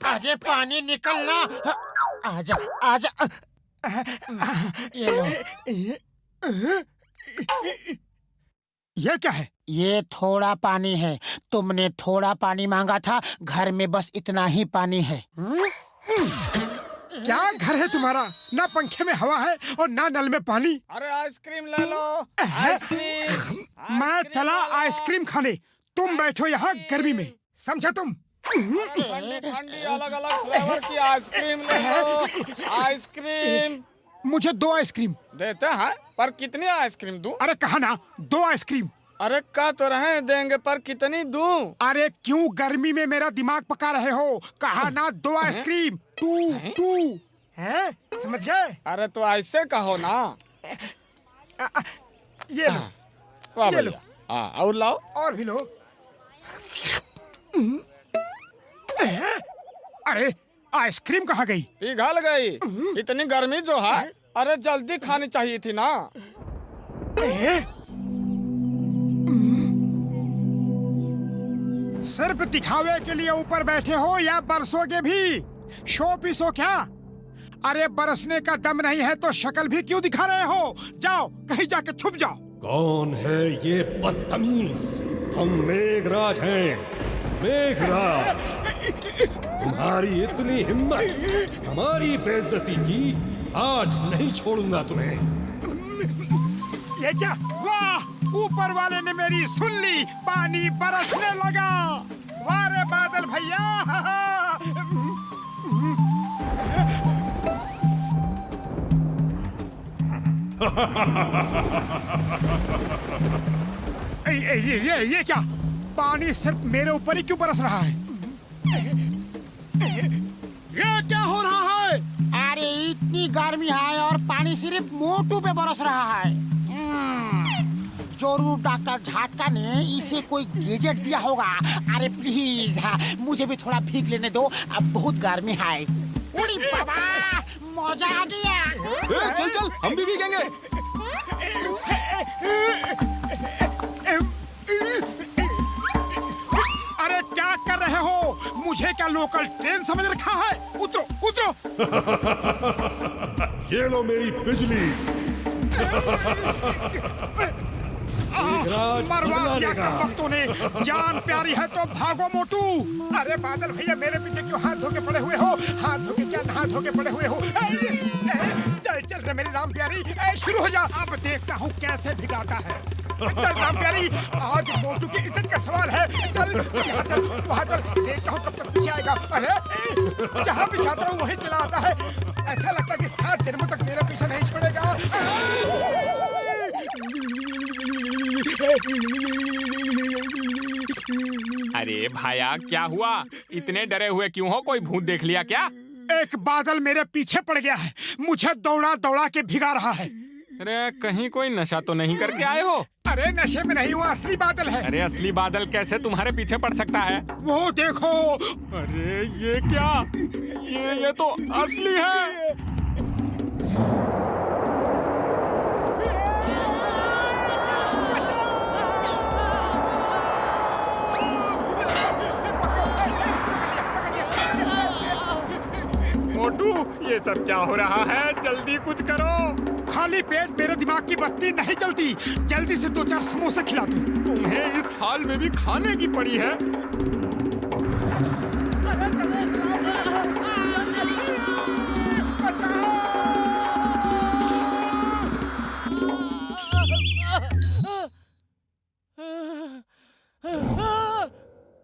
अरे पानी निकलना। आजा आजा, ये लो। ये क्या है? ये थोड़ा पानी है। तुमने थोड़ा पानी मांगा था, घर में बस इतना ही पानी है। क्या घर है तुम्हारा? ना पंखे में हवा है और ना नल में पानी। अरे आइसक्रीम ले लो, आइसक्रीम। मैं चला आइसक्रीम खाने, तुम बैठो यहाँ गर्मी में, समझे तुम? ठंडी ठंडी अलग अलग फ्लेवर की आइसक्रीम ले लो। आइसक्रीम मुझे 2 आइसक्रीम देते हैं, पर कितनी आइसक्रीम दूं? अरे कहा ना 2 आइसक्रीम। अरे का तो रहे देंगे, पर कितनी दूं? अरे क्यों गर्मी में मेरा दिमाग पका रहे हो? कहा ना 2 आइसक्रीम। 2 है, समझ गए? अरे तो ऐसे कहो ना। ये लो, वाह ये लो। भैया, और लाओ। और भी लो। अरे आइसक्रीम कहाँ गई? पिघल गई। इतनी गर्मी जो है, अरे जल्दी खानी चाहिए थी ना। सिर्फ दिखावे के लिए ऊपर बैठे हो या बरसोगे भी? शो पीस हो क्या? अरे बरसने का दम नहीं है तो शक्ल भी क्यों दिखा रहे हो? जाओ कहीं जाके छुप जाओ। कौन है ये बदतमीज? हम मेघराज हैं, मेघराज। तुम्हारी इतनी हिम्मत हमारी बेइज्जती की, आज नहीं छोड़ूंगा तुम्हें। ये क्या? वाह, ऊपर वाले ने मेरी सुन ली, पानी बरसने लगा। वाह रे बादल भैया। ये क्या? पानी सिर्फ मेरे ऊपर ही क्यों बरस रहा है? ये क्या हो रहा है? अरे इतनी गर्मी है और पानी सिर्फ मोटू पे बरस रहा है। जरूर डॉक्टर झटका ने इसे कोई गैजेट दिया होगा। अरे प्लीज मुझे भी थोड़ा भीग लेने दो, अब बहुत गर्मी है। उड़ी बाबा, मजा आ गया। चल चल, हम भी भीगेंगे। अरे क्या कर रहे हो? मुझे क्या लोकल ट्रेन समझ रखा है? उतरो उतरो। ये लो मेरी बिजली। मरवा दिया कमबख्तों ने। जान प्यारी है तो भागो मोटू। अरे बादल भैया, मेरे पीछे क्यों हाथ धो के पड़े हुए हो? हाथ धो के क्या नहा धो के पड़े हुए हो? चल चल रे मेरी राम प्यारी, शुरू हो जा। अब देखता हूँ कैसे भिगाता है। चल राम प्यारी, आज मोटू की इज्जत का सवाल है। चल यहाँ चल, वहाँ चल, देखता हूँ कब तक पीछे आएगा। अरे जहाँ भी जाता हूँ वहीं चला आता है। ऐसा लगता है कि 7 जन्मों तक मेरा पीछा नहीं छोड़ेगा। अरे भाया, क्या हुआ? इतने डरे हुए क्यों हो? कोई भूत देख लिया क्या? एक बादल मेरे पीछे पड़ गया है, मुझे दौड़ा दौड़ा के भिगा रहा है। अरे कहीं कोई नशा तो नहीं करके आए हो? अरे नशे में नहीं हुआ, असली बादल है। अरे असली बादल कैसे तुम्हारे पीछे पड़ सकता है? वो देखो। अरे ये क्या? ये तो असली है। मोटू, ये सब क्या हो रहा है? जल्दी कुछ करो। खाली पेट मेरे दिमाग की बत्ती नहीं जलती। जल्दी से 2-4 समोसे खिला दो। तुम्हें इस हाल में भी खाने की पड़ी है?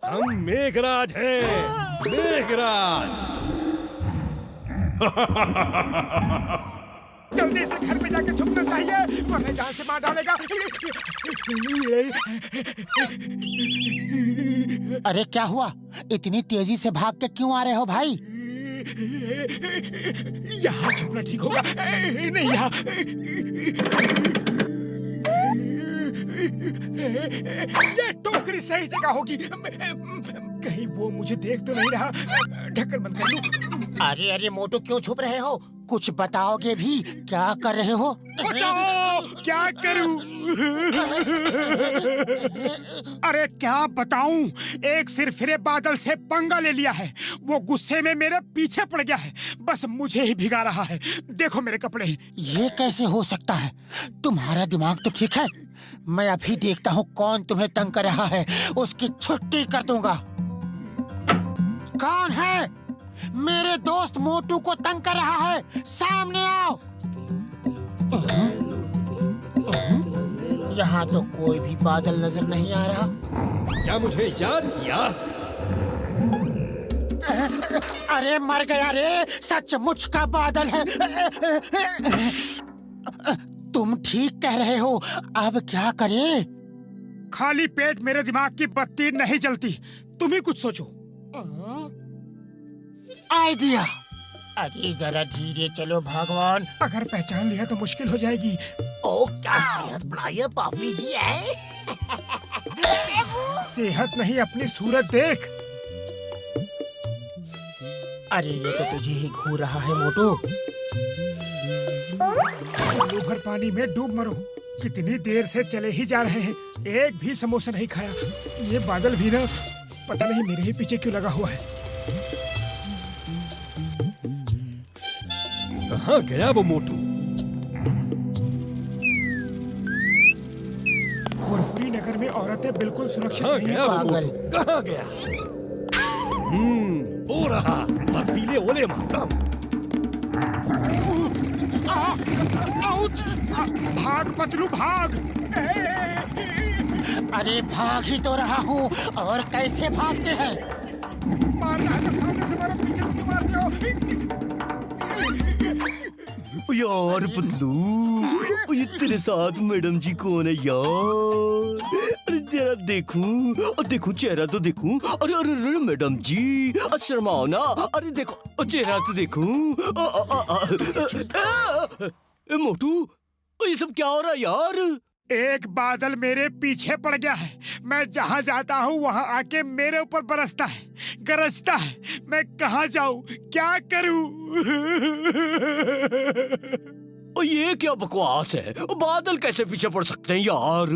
हम मेघराज हैं, मेघराज। जल्दी से घर में जाके छुपना चाहिए, वरना जान से मार डालेगा। अरे क्या हुआ? इतनी तेजी से भाग के क्यों आ रहे हो भाई? यहाँ छुपना ठीक होगा। नहीं, यहाँ। ये टोकरी सही जगह होगी। कहीं वो मुझे देख तो नहीं रहा। ढक्कन बंद कर लूं। अरे अरे मोटू, क्यों छुप रहे हो? कुछ बताओगे भी? क्या कर रहे हो? बचाओ! क्या करूं? अरे क्या बताऊं? एक सिरफिरे बादल से पंगा ले लिया है। वो गुस्से में मेरे पीछे पड़ गया है, बस मुझे ही भिगा रहा है। देखो मेरे कपड़े। ये कैसे हो सकता है? तुम्हारा दिमाग तो ठीक है। मैं अभी देखता हूँ कौन तुम्हें तंग कर रहा है, उसकी छुट्टी कर दूंगा। कौन है? मेरे दोस्त मोटू को तंग कर रहा है, सामने आओ। यहाँ तो कोई भी बादल नजर नहीं आ रहा। क्या मुझे याद किया? अरे मर गया रे, सचमुच का बादल है। तुम ठीक कह रहे हो, अब क्या करें? खाली पेट मेरे दिमाग की बत्ती नहीं जलती। तुम ही कुछ सोचो। आइडिया। अरे जरा धीरे चलो भगवान। अगर पहचान लिया तो मुश्किल हो जाएगी। ओ क्या सेहत बढ़ाई है पापी जी है। सेहत नहीं, अपनी सूरत देख। अरे ये तो तुझे ही घूर रहा है मोटू। चुल्लू भर पानी में डूब मरो। कितनी देर से चले ही जा रहे हैं, एक भी समोसा नहीं खाया। ये बादल भी ना, पता नहीं मेरे ही पीछे क्यों लगा हुआ है। कहाँ गया वो मोटू? भोरभूरी नगर में औरतें बिल्कुल सुरक्षित कहाँ नहीं गया हैं। वो मोटू? कहाँ गया? वो रहा, बर्फीले ओले मातम। आउच! भाग पतलू भाग! अरे भाग ही तो रहा हूँ, और कैसे भागते हैं? मारना है तो सामने से मारो, पीछे से क्यों मारते हो? यार पतलू, ये तेरे साथ मैडम जी कौन है यार? अरे जरा देखूं, और देखूं चेहरा तो देखूं। अरे अरे अरे मैडम जी, शर्माओ ना। अरे देखो चेहरा तो देखूं। मोटू, ये सब क्या हो रहा है यार? एक बादल मेरे पीछे पड़ गया है। मैं जहाँ जाता हूँ वहाँ आके मेरे ऊपर बरसता है, गरजता है। मैं कहाँ जाऊँ, क्या करूँ? ये क्या बकवास है? बादल कैसे पीछे पड़ सकते हैं यार?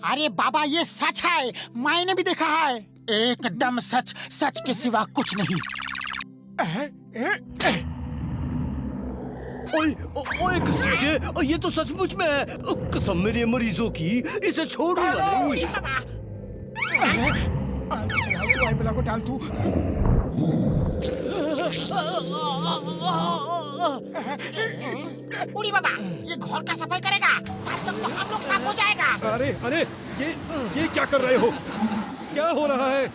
अरे बाबा ये सच है, मैंने भी देखा है। एकदम सच, सच के सिवा कुछ नहीं। ओए घसीटे, ये तो सचमुच में है। कसम मेरे मरीजों की, इसे छोड़ूंगा नहीं। को डाल तू। उड़ी बाबा, ये घर का सफाई करेगा, तब तक तो हम लोग साफ हो जाएगा। अरे अरे ये क्या कर रहे हो? क्या हो रहा है?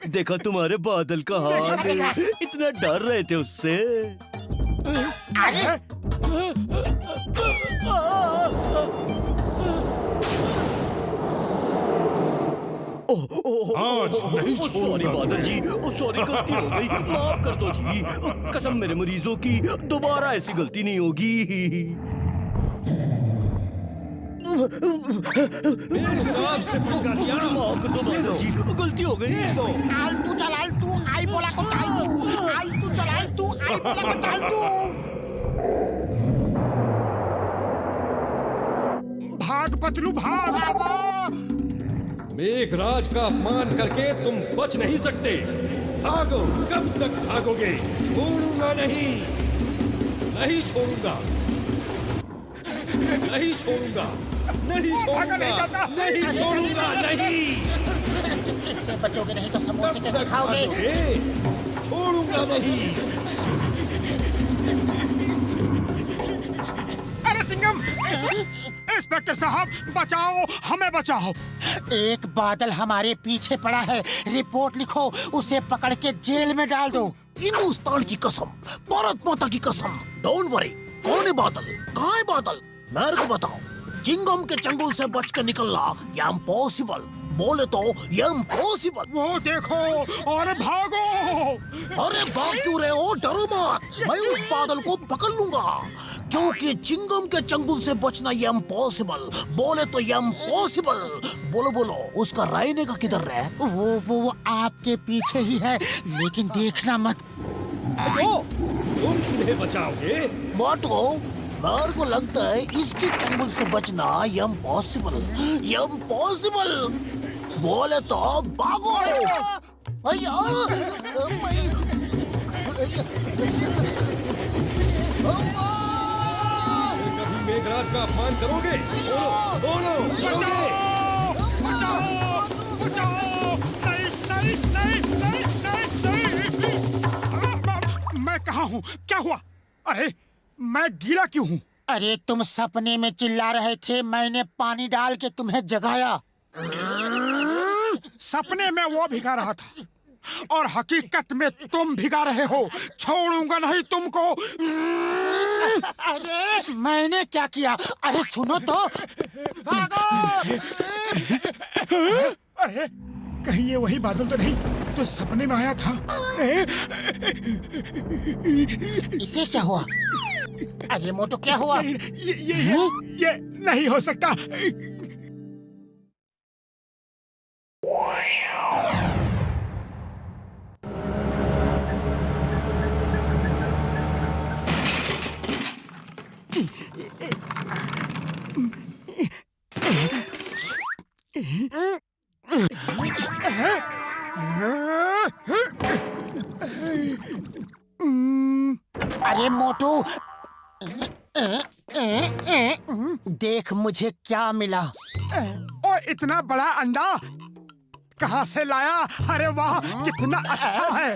देखा तुम्हारे बादल का हाल, इतना डर रहे थे उससे। अरे सॉरी बादल जी, सॉरी, गलती हो गई, माफ कर दो जी। कसम मेरे मरीजों की, दोबारा ऐसी गलती नहीं होगी। माफ कर दो बादल जी, गलती हो गई। आलतू चल आलतू, आई बोला को आलतू, आलतू चल आलतू, आई बोला को आलतू। भाग पतलू भाग। मेघराज का अपमान करके तुम बच नहीं सकते। भागो, कब तक भागोगे? छोड़ूंगा नहीं, नहीं छोड़ूंगा, नहीं छोड़ूंगा, नहीं छोड़ूंगा, नहीं छोड़ूंगा, नहीं। इससे बचोगे नहीं तो समोसे कैसे खाओगे? छोड़ूंगा नहीं। अरे चिंगम, इंस्पेक्टर साहब बचाओ, हमें बचाओ। एक बादल हमारे पीछे पड़ा है, रिपोर्ट लिखो, उसे पकड़ के जेल में डाल दो। हिंदुस्तान की कसम, भारत माता की कसम, डोंट वरी। कौन है बादल? कहाँ है बादल? मेरे को बताओ। चिंगम के चंगुल से बच के निकलना ये इम्पॉसिबल, बोले तो ये इम्पॉसिबल। वो देखो और भागो। अरे भाग क्यों रहे हो? डरो मत, मैं उस बादल को पकड़ लूंगा, क्योंकि चिंगम के चंगुल से बचना ये इम्पॉसिबल, बोले तो ये इम्पॉसिबल। बोलो बोलो, उसका रहने का किधर है? वो आपके पीछे ही है, लेकिन देखना मत। तुम इन्हें बचाओगे? मोटो, मेरे को लगता है इसके चंगुल से बचना ये इम्पॉसिबल, ये इम्पॉसिबल। बोले तो भागो। अय्या, कभी मेघराज का अपमान करोगे? बोलो, बोलो, बचाओ, बचाओ। नहीं, नहीं, नहीं, नहीं, नहीं। मैं कहाँ हूँ? क्या हुआ? अरे मैं गीला क्यों हूँ? अरे तुम सपने में चिल्ला रहे थे, मैंने पानी डाल के तुम्हें जगाया। सपने में वो भिगा रहा था और हकीकत में तुम भिगा रहे हो। छोड़ूंगा नहीं तुमको। अरे मैंने क्या किया? अरे सुनो तो, भागो। अरे कहीं ये वही बादल तो नहीं जो सपने में आया था? इसे क्या हुआ? अरे मोटो क्या हुआ? ये नहीं हो सकता। अरे मोटू, देख मुझे क्या मिला। और इतना बड़ा अंडा कहाँ से लाया? अरे वाह, कितना अच्छा है।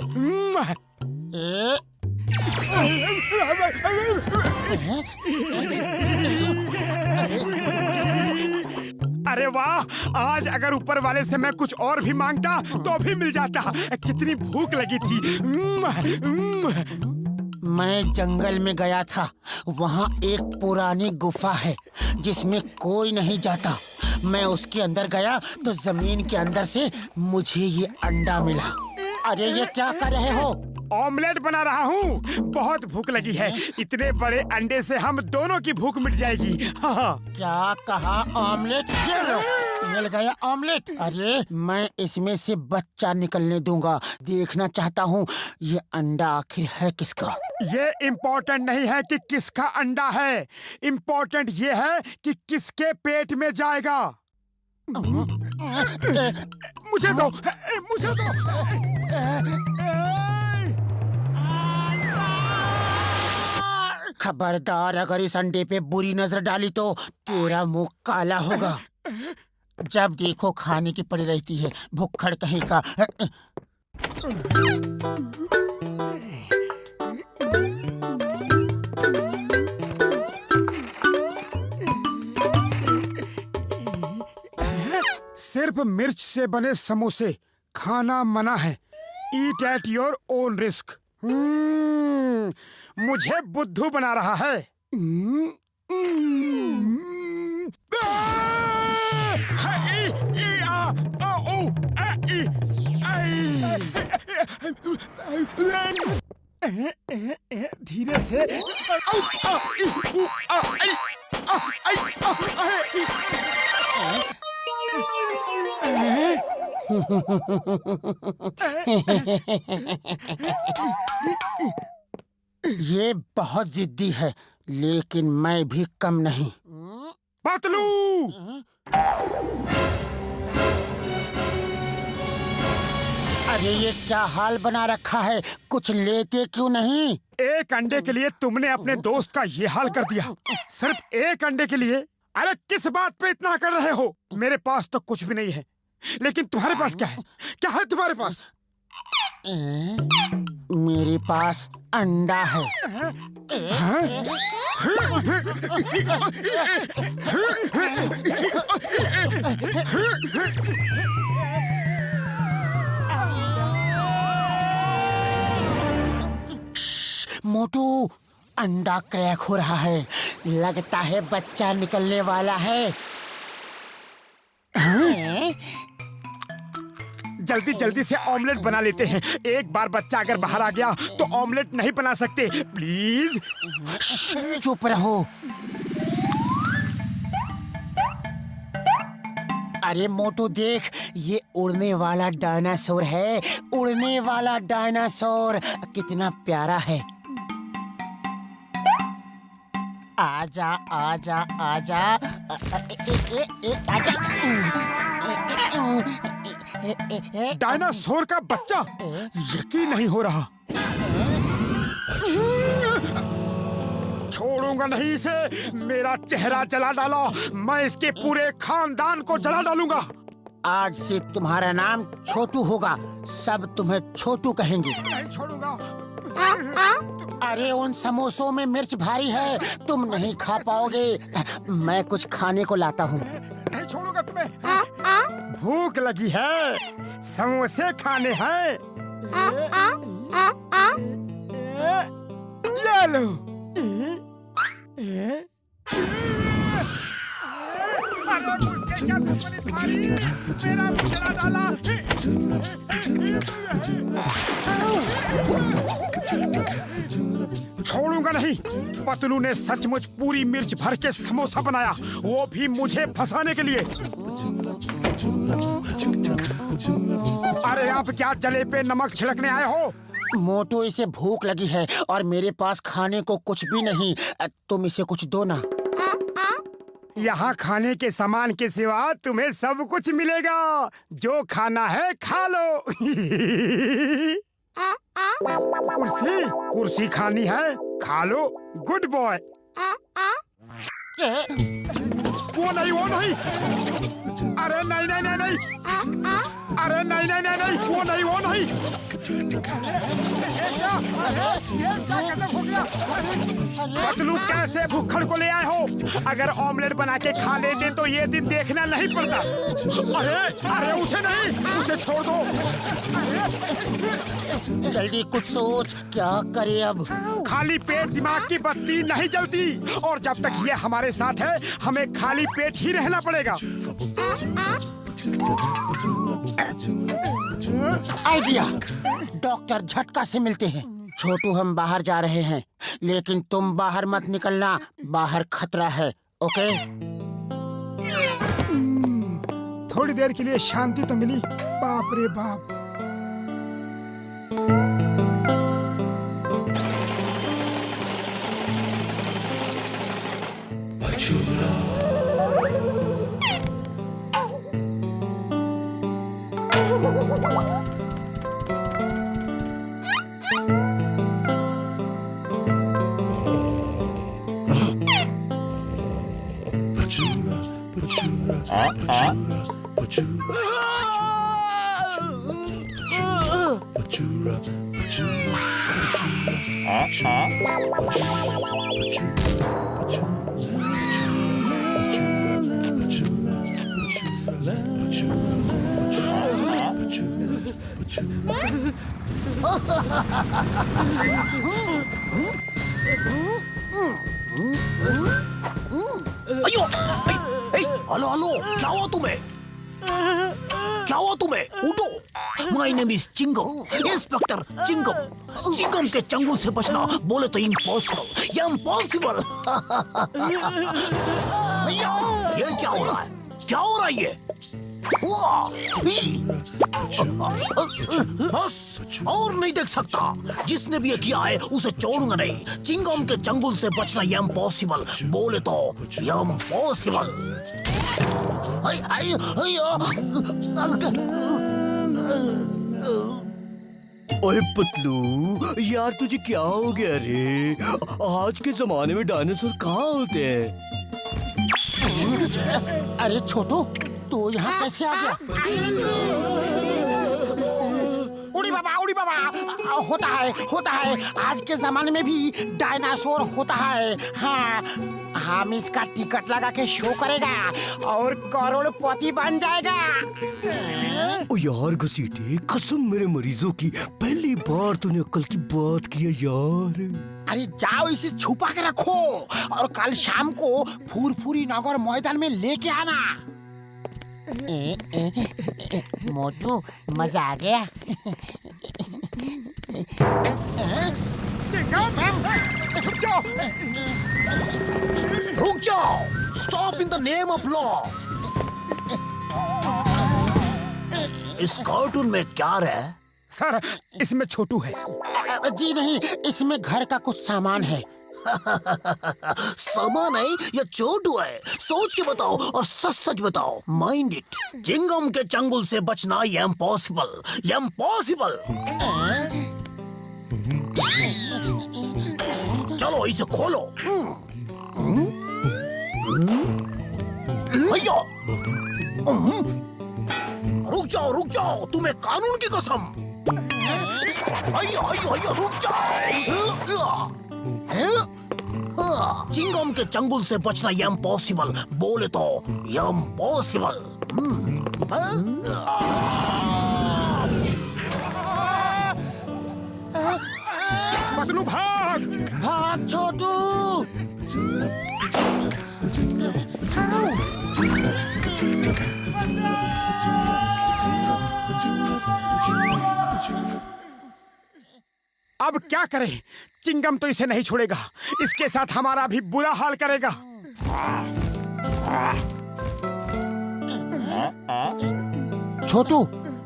अरे वाह, आज अगर ऊपर वाले से मैं कुछ और भी मांगता तो भी मिल जाता। कितनी भूख लगी थी। मैं जंगल में गया था। वहाँ एक पुरानी गुफा है जिसमें कोई नहीं जाता। मैं उसके अंदर गया तो जमीन के अंदर से मुझे ये अंडा मिला। अरे ये क्या कर रहे हो? ऑमलेट बना रहा हूँ। बहुत भूख लगी है। इतने बड़े अंडे से हम दोनों की भूख मिट जाएगी। हाँ। क्या कहा? ऑमलेट? ये लो, मिल गया ऑमलेट। अरे मैं इसमें से बच्चा निकलने दूंगा। देखना चाहता हूँ ये अंडा आखिर है किसका। ये इम्पोर्टेंट नहीं है कि किसका अंडा है, इम्पोर्टेंट ये है कि किसके पेट में जाएगा। मुझे दो, मुझे दो। खबरदार, अगर इस अंडे पे बुरी नजर डाली तो तेरा मुंह काला होगा। जब देखो खाने की पड़ी रहती है, भुक्खड़ कहीं का। सिर्फ मिर्च से बने समोसे खाना मना है। ईट एट योर ओन रिस्क। मुझे बुद्धू बना रहा है। धीरे से। ये बहुत जिद्दी है, लेकिन मैं भी कम नहीं। पतलू, अरे ये क्या हाल बना रखा है? कुछ लेते क्यों नहीं? एक अंडे के लिए तुमने अपने दोस्त का ये हाल कर दिया। सिर्फ एक अंडे के लिए? अरे किस बात पे इतना कर रहे हो? मेरे पास तो कुछ भी नहीं है, लेकिन तुम्हारे पास क्या है? क्या है तुम्हारे पास? मेरे पास अंडा है। मोटू, अंडा क्रैक हो रहा है। लगता है बच्चा निकलने वाला है। जल्दी जल्दी से ऑमलेट बना लेते हैं। एक बार बच्चा अगर बाहर आ गया तो ऑमलेट नहीं बना सकते। प्लीज चुप रहो। अरे मोटू देख, ये उड़ने वाला डायनासोर है। उड़ने वाला डायनासोर कितना प्यारा है। आजा आजा आजा, आजा। डायनासोर का बच्चा, यकीन नहीं हो रहा। छोड़ूंगा नहीं इसे। मेरा चेहरा जला डाला, मैं इसके पूरे खानदान को जला डालूंगा। आज से तुम्हारा नाम छोटू होगा। सब तुम्हें छोटू कहेंगे। नहीं छोड़ूंगा। अरे उन समोसों में मिर्च भारी है, तुम नहीं खा पाओगे। मैं कुछ खाने को लाता हूँ। नहीं छोड़ूंगा तुम्हें। भूख लगी है, समोसे खाने हैं। ले लो। अरे मुझसे क्या दुश्मनी तुम्हारी? मेरा मुंह जला डाला। छोड़ूंगा नहीं। पतलू ने सचमुच पूरी मिर्च भर के समोसा बनाया, वो भी मुझे फंसाने के लिए। अरे आप क्या जले पे नमक छिड़कने आए हो? मोटू, इसे भूख लगी है और मेरे पास खाने को कुछ भी नहीं। तुम इसे कुछ दो ना। यहाँ खाने के सामान के सिवा तुम्हें सब कुछ मिलेगा। जो खाना है खा लो। कुर्सी कुर्सी खानी है? खा लो। Good boy. वो नहीं, वो नहीं। अरे नहीं नहीं नहीं नहीं, अरे नहीं नहीं नहीं नहीं, वो नहीं वो नहीं। पतलू कैसे भुक्खड़ को ले आए हो? अगर ऑमलेट बना के खा लेते तो ये दिन देखना नहीं पड़ता। अरे अरे उसे नहीं, उसे छोड़ दो। जल्दी कुछ सोच, क्या करे अब? खाली पेट दिमाग की बत्ती नहीं जलती, और जब तक ये हमारे साथ है हमें खाली पेट ही रहना पड़ेगा। आइडिया, डॉक्टर झटका से मिलते हैं। छोटू हम बाहर जा रहे हैं, लेकिन तुम बाहर मत निकलना, बाहर खतरा है। ओके? थोड़ी देर के लिए शांति तो मिली। बाप रे बाप। अयो, हेलो हेलो, क्या हुआ तुम्हें? क्या हुआ तुम्हें? उठो। My name is Chingum, inspector Chingum. Chingum के चंगुल से बचना बोले तो इम्पॉसिबल, इम्पॉसिबल। ये क्या हो रहा है? क्या हो रहा है ये? बस और नहीं देख सकता। जिसने भी ये किया है उसे छोड़ूंगा नहीं। चिंगम के चंगुल से बचना इम्पॉसिबल, बोले तो इम्पॉसिबल। ओए पतलू, यार तुझे क्या हो गया रे? आज के जमाने में डायनासोर कहाँ होते हैं? अरे छोटू, तू यहाँ कैसे आ गया? उड़ी बाबा, होता है। आज के जमाने में भी डायनासोर होता है। हाँ, हम इसका टिकट लगा के शो करेगा और करोड़पति बन जाएगा। ओ यार घसीटे, कसम मेरे मरीजों की, पहली बार तूने अक्ल की बात की है यार। अरे जाओ, इसे छुपा के रखो और कल शाम को फुरफुरी नगर मैदान में लेके आना। मोटू, मजा आ गया। रुक जाओ, stop in the name of law. इस कार्टून में क्या है? सर, इसमें छोटू है। जी नहीं, इसमें घर का कुछ सामान है। सामान है या छोटू है? सोच के बताओ और सच सच बताओ। Mind it. चिंगम के चंगुल से बचना इम्पॉसिबल, इम्पॉसिबल। चलो इसे खोलो। भैया, रुक जाओ, तुम्हें कानून की कसम। भैया, रुक जाओ। चिंगम के चंगुल से बचना इम्पॉसिबल, बोले तो इम्पॉसिबल। पतलू भाग छोटू। अब क्या करें? चिंगम तो इसे नहीं छोड़ेगा, इसके साथ हमारा भी बुरा हाल करेगा। छोटू,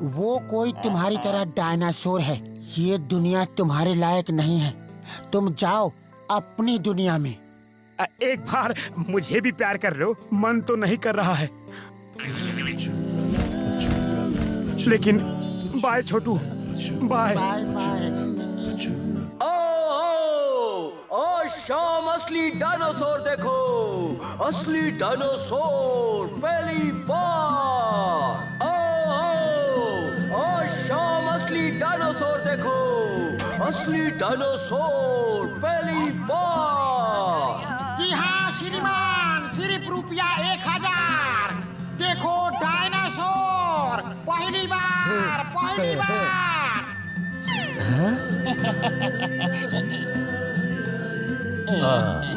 वो कोई तुम्हारी तरह डायनासोर है। ये दुनिया तुम्हारे लायक नहीं है। तुम जाओ अपनी दुनिया में। एक बार मुझे भी प्यार कर रहे हो? मन तो नहीं कर रहा है, लेकिन बाय छोटू, बाय। ओ शाम असली डायनासोर देखो, असली डायनासोर पहली बार। आओ आओ, आज शाम असली डायनासोर देखो, असली डायनासोर पहली बार। जी हाँ श्रीमान, सिर्फ रुपया 1000। देखो डायनासोर पहली बार, पहली बार।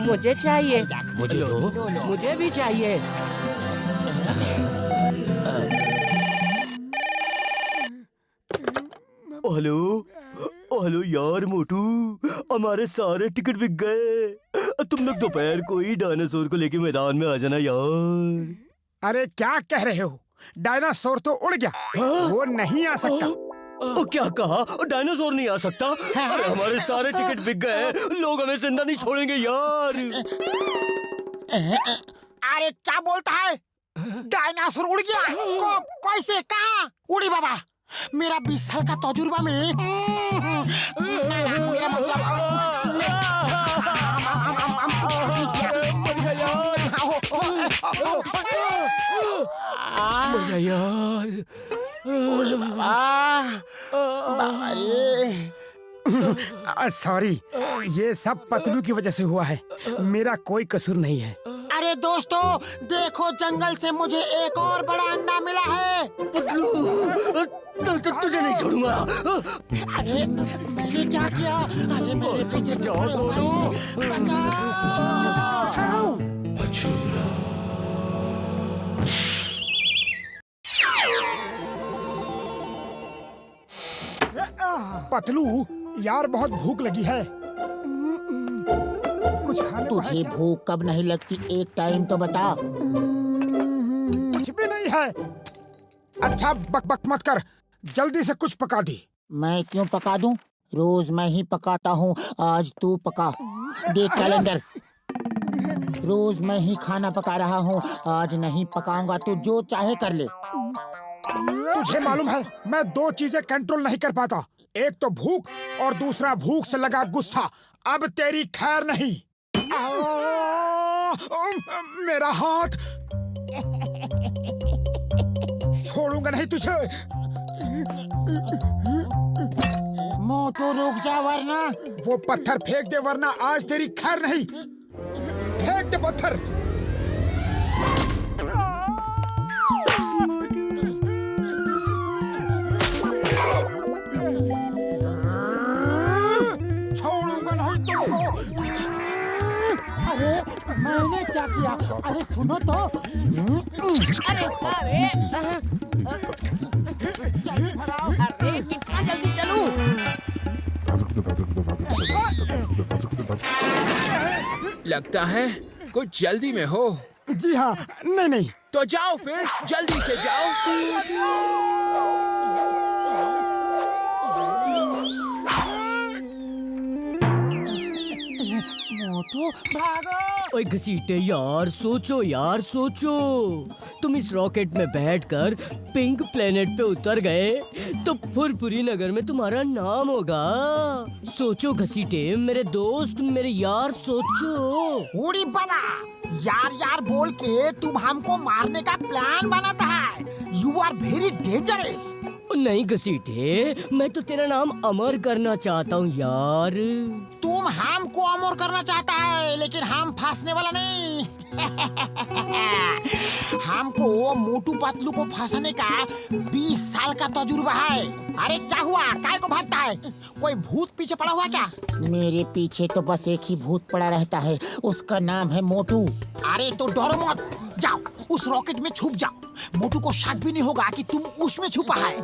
मुझे चाहिए, मुझे दो। मुझे भी चाहिए। हेलो हेलो यार मोटू, हमारे सारे टिकट बिक गए। तुम लोग दोपहर को ही डायनासोर को लेके मैदान में आ जाना यार। अरे क्या कह रहे हो? डायनासोर तो उड़ गया, वो नहीं आ सकता। क्या कहा? डायनासोर नहीं आ सकता? अरे हमारे सारे टिकट बिक गए, लोग हमें जिंदा नहीं छोड़ेंगे यार। अरे क्या बोलता है? डायनासोर उड़ गया? कैसे, कहाँ? उड़ी बाबा, मेरा 20 साल का तजुर्बा में मेरा सॉरी, ये सब पतलू की वजह से हुआ है, मेरा कोई कसूर नहीं है। अरे दोस्तों देखो, जंगल से मुझे एक और बड़ा अंडा मिला है। तुझे नहीं छोड़ूंगा। अरे मैंने क्या किया? अरे मेरे पीछे पतलू यार, बहुत भूख लगी है, कुछ खाने को है तुझे क्या? भूख कब नहीं लगती? एक टाइम तो बता। कुछ भी नहीं है। अच्छा बक बक मत कर, जल्दी से कुछ पका दी। मैं क्यों पका दूं? रोज मैं ही पकाता हूँ, आज तू पका। देख कैलेंडर, रोज मैं ही खाना पका रहा हूँ, आज नहीं पकाऊंगा। तू जो चाहे कर ले। तुझे मालूम है मैं 2 चीजें कंट्रोल नहीं कर पाता, एक तो भूख और दूसरा भूख से लगा गुस्सा। अब तेरी खैर नहीं। मेरा हाथ, छोड़ूंगा नहीं तुझे। मोटू रुक जा वरना। वो पत्थर फेंक दे वरना आज तेरी खैर नहीं। फेंक दे पत्थर। छोड़ूंगा नहीं तुमको। अरे मैंने क्या किया? अरे सुनो तो। अरे अरे जल्दी भगाओ। अरे कितना जल्दी चलूं? लगता है कुछ जल्दी में हो। जी हाँ, नहीं नहीं। तो जाओ फिर, जल्दी से जाओ। मोटू भागो। ओए घसीटे यार, सोचो यार सोचो। तुम इस रॉकेट में बैठकर पिंक प्लेनेट पे उतर गए तो फुरफुरी नगर में तुम्हारा नाम होगा। सोचो घसीटे, मेरे दोस्त, मेरे यार, सोचो। उड़ी बना, यार यार बोल के तुम हमको मारने का प्लान बनाता है। You are very dangerous. नहीं घसीटे, मैं तो तेरा नाम अमर करना चाहता हूँ यार। तुम हमको अमर करना चाहता है, लेकिन हम फंसने वाला नहीं। हमको मोटू पतलू को फंसाने का 20 साल का तजुर्बा है। अरे क्या हुआ? काय को भागता है? कोई भूत पीछे पड़ा हुआ क्या? मेरे पीछे तो बस एक ही भूत पड़ा रहता है, उसका नाम है मोटू। अरे तो डरो मत, जाओ उस रॉकेट में छुप जाओ। मोटू को शक भी नहीं होगा कि तुम उसमें छुपा है।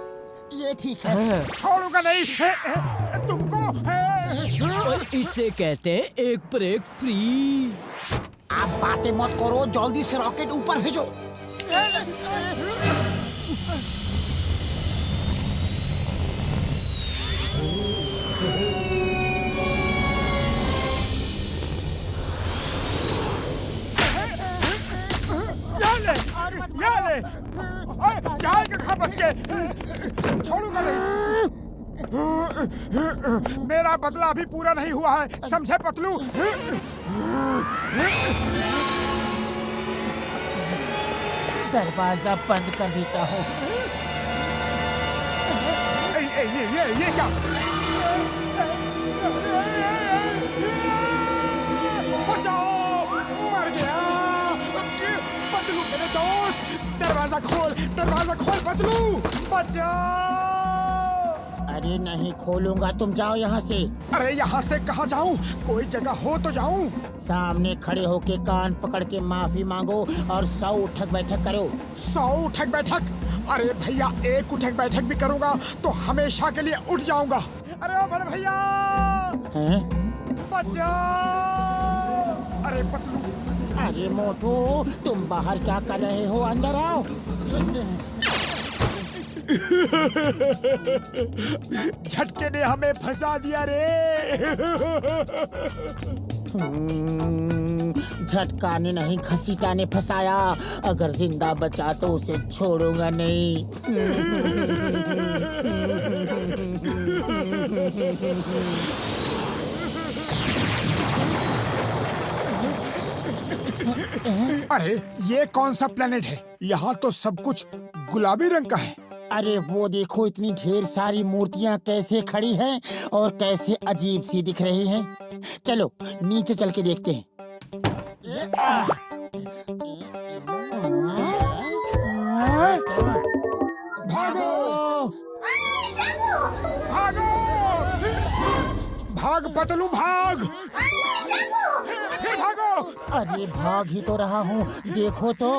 ये ठीक है। छोड़ूंगा नहीं तुमको। और इसे कहते हैं एक पर एक फ्री। आप बातें मत करो, जल्दी से रॉकेट ऊपर भेजो। जाएगा कहाँ बच के? छोड़ूंगा नहीं। मेरा बदला अभी पूरा नहीं हुआ है, समझे पतलू? दरवाजा बंद कर देता हूँ। ये क्या? बचाओ! मर गया! पतलू मेरे दोस्त! दरवाजा खोल पतलू! बचाओ! अरे नहीं खोलूंगा, तुम जाओ यहाँ से। अरे यहाँ से कहाँ जाऊँ? कोई जगह हो तो जाऊँ। सामने खड़े होके कान पकड़ के माफी मांगो और 100 उठक बैठक करो। 100 उठक बैठक? अरे भैया, एक उठक बैठक भी करूँगा तो हमेशा के लिए उठ जाऊँगा। अरे ओ बड़े भैया, हैं? बचाओ! अरे पतलू! अरे मोटू, तुम बाहर क्या कर रहे हो? अंदर आओ। झटके ने हमें फंसा दिया रे। झटका ने नहीं, घसीटा ने फंसाया। अगर जिंदा बचा तो उसे छोड़ूंगा नहीं। अरे ये कौन सा प्लेनेट है? यहाँ तो सब कुछ गुलाबी रंग का है। अरे वो देखो, इतनी ढेर सारी मूर्तियाँ कैसे खड़ी हैं और कैसे अजीब सी दिख रही हैं। चलो नीचे चल के देखते हैं। भागो! भागो! भाग पतलू, भाग! फिर भागो! अरे भाग ही तो रहा हूँ, देखो तो।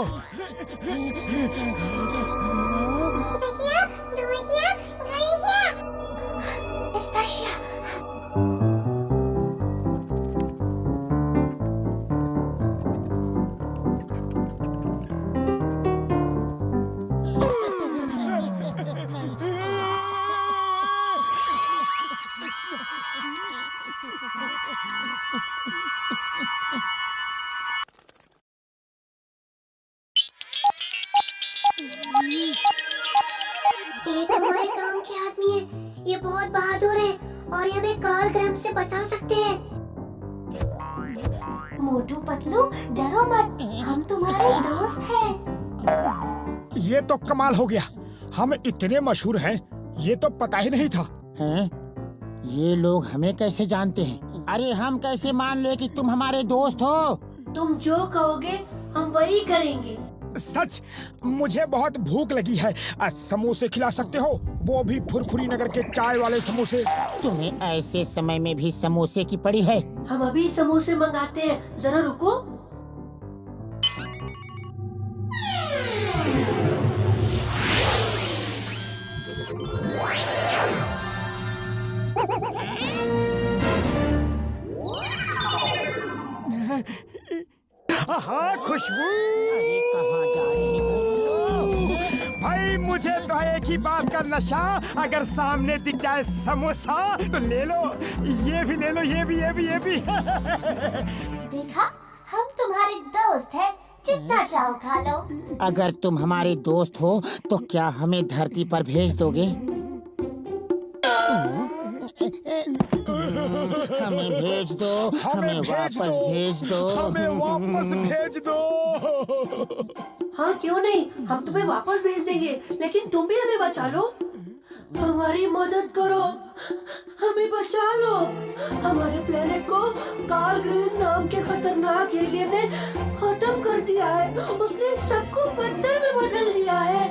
ये हमारे काम के आदमी है। ये बहुत बहादुर है और ये हमें काल ग्रह से बचा सकते हैं। मोटू पतलू, डरो मत, हम तुम्हारे दोस्त हैं। ये तो कमाल हो गया, हम इतने मशहूर हैं, ये तो पता ही नहीं था। हैं? ये लोग हमें कैसे जानते हैं? अरे हम कैसे मान ले कि तुम हमारे दोस्त हो? तुम जो कहोगे हम वही करेंगे। सच, मुझे बहुत भूख लगी है। समोसे खिला सकते हो? वो भी फुरफुरी नगर के चाय वाले समोसे। तुम्हें ऐसे समय में भी समोसे की पड़ी है? हम अभी समोसे मंगाते हैं, जरा रुको। हाँ, खुशबू! अरे कहाँ जा रहे हो? भाई मुझे तो एक ही बात का नशा, अगर सामने दिख जाए समोसा तो ले लो, ये भी ले लो, ये भी। देखा, हम तुम्हारे दोस्त हैं, जितना चाहो खा लो। अगर तुम हमारे दोस्त हो तो क्या हमें धरती पर भेज दोगे? हमें भेज दो, हमें वापस भेज दो। हमें वापस भेज दो। हाँ क्यों नहीं, हम तुम्हें वापस भेज देंगे, लेकिन तुम भी हमें बचा लो। हमारी मदद करो, हमें बचा लो। हमारे प्लेनेट को काल ग्रह नाम के खतरनाक एलियन ने खत्म कर दिया है। उसने सबको पत्थर में बदल दिया है।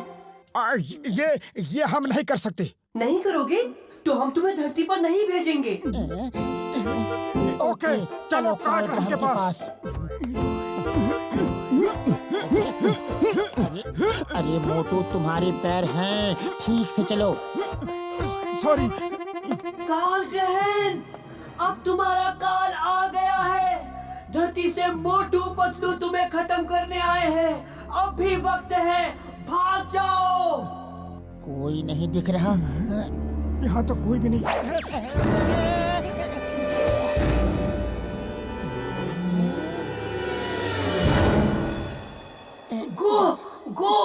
ये हम नहीं कर सकते। नहीं करोगे तो हम तुम्हें धरती पर नहीं भेजेंगे। ओके, चलो काल ग्रह के पास। अरे मोटू, तुम्हारे पैर हैं, ठीक से चलो। सॉरी। काल ग्रहण, अब तुम्हारा काल आ गया है। धरती से मोटू पतलू तुम्हें खत्म करने आए हैं। अब भी वक्त है, भाग जाओ। कोई नहीं दिख रहा। यहाँ तो कोई भी नहीं। गो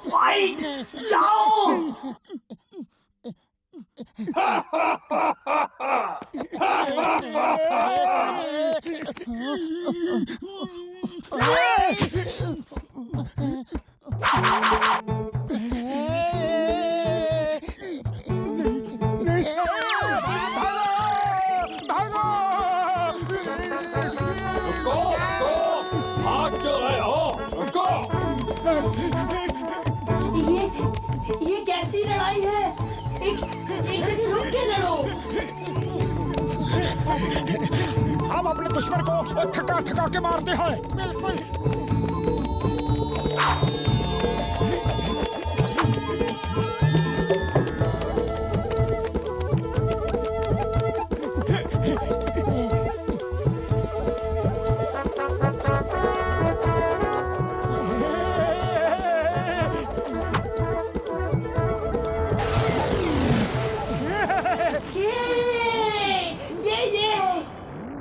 फाइट, जाओ। भाग क्यों रहे हो? रुको! ये कैसी लड़ाई है? एक सेकंड रुक के लड़ो। हम अपने दुश्मन को थका थका के मारते हैं।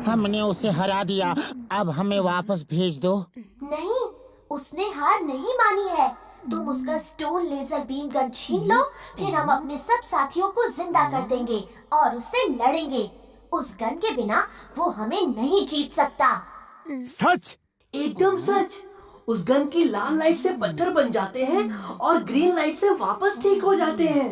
हमने उसे हरा दिया, अब हमें वापस भेज दो। नहीं, उसने हार नहीं मानी है। तुम उसका स्टोन लेजर बीम गन छीन लो, फिर हम अपने सब साथियों को जिंदा कर देंगे और उससे लड़ेंगे। उस गन के बिना वो हमें नहीं जीत सकता। सच? एकदम सच। उस गन की लाल लाइट से पत्थर बन जाते हैं और ग्रीन लाइट से वापस ठीक हो जाते हैं।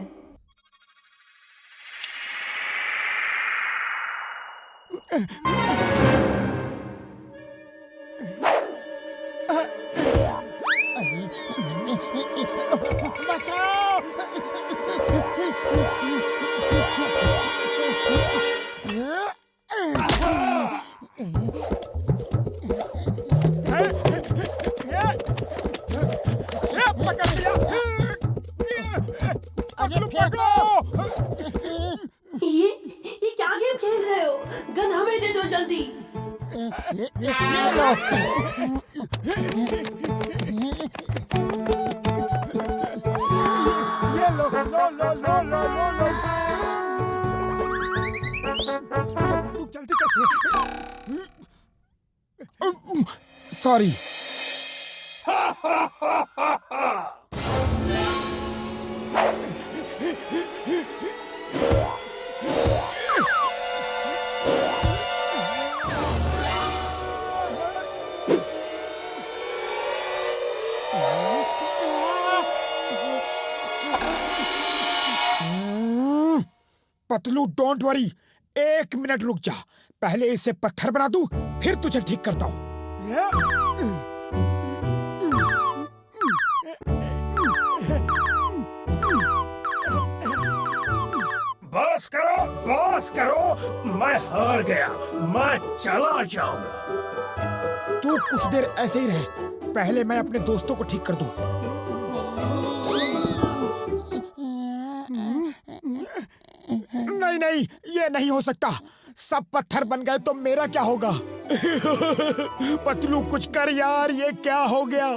ये क्या गेम खेल रहे हो? गन हमें दे दो जल्दी। ये लो। जल्दी कैसे? Sorry. Patlu don't worry, 1 minute रुक जा। पहले इसे पत्थर बना दूं, फिर तुझे ठीक करता हूँ। बस करो, मैं हार गया, मैं चला जाऊंगा। तू कुछ देर ऐसे ही रहे, पहले मैं अपने दोस्तों को ठीक कर दूं। नहीं, ये नहीं हो सकता। सब पत्थर बन गए तो मेरा क्या होगा? पतलू कुछ कर यार, ये क्या हो गया?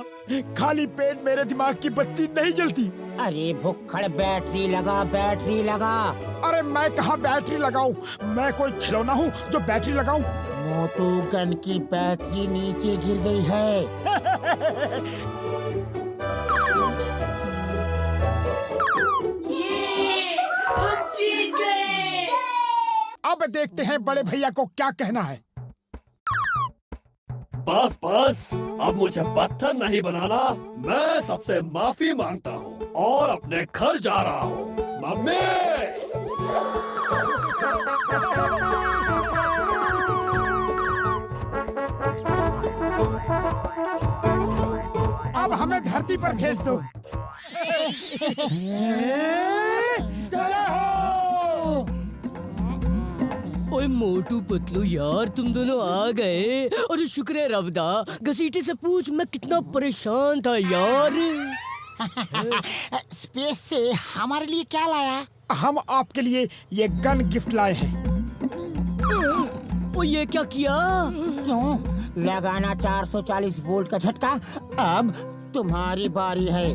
खाली पेट मेरे दिमाग की बत्ती नहीं जलती। अरे भुक्खड़, बैटरी लगा। अरे मैं कहाँ बैटरी लगाऊं? मैं कोई खिलौना हूँ जो बैटरी लगाऊं? मोटू गन की बैटरी नीचे गिर गई है। हम जीत गए। अब देखते हैं बड़े भैया को क्या कहना है। बस, अब मुझे पत्थर नहीं बनाना। मैं सबसे माफी मांगता हूँ और अपने घर जा रहा हूँ। मम्मी! अब हमें धरती पर भेज दो। ओए मोटू पतलू यार, तुम दोनों आ गए। और शुक्र है रबदा, घसीटे से पूछ मैं कितना परेशान था यार। स्पेस से हमारे लिए क्या लाया? हम आपके लिए ये गन गिफ्ट लाए हैं। ओ ये क्या किया? क्यों? लगाना 440 वोल्ट का झटका। अब तुम्हारी बारी है।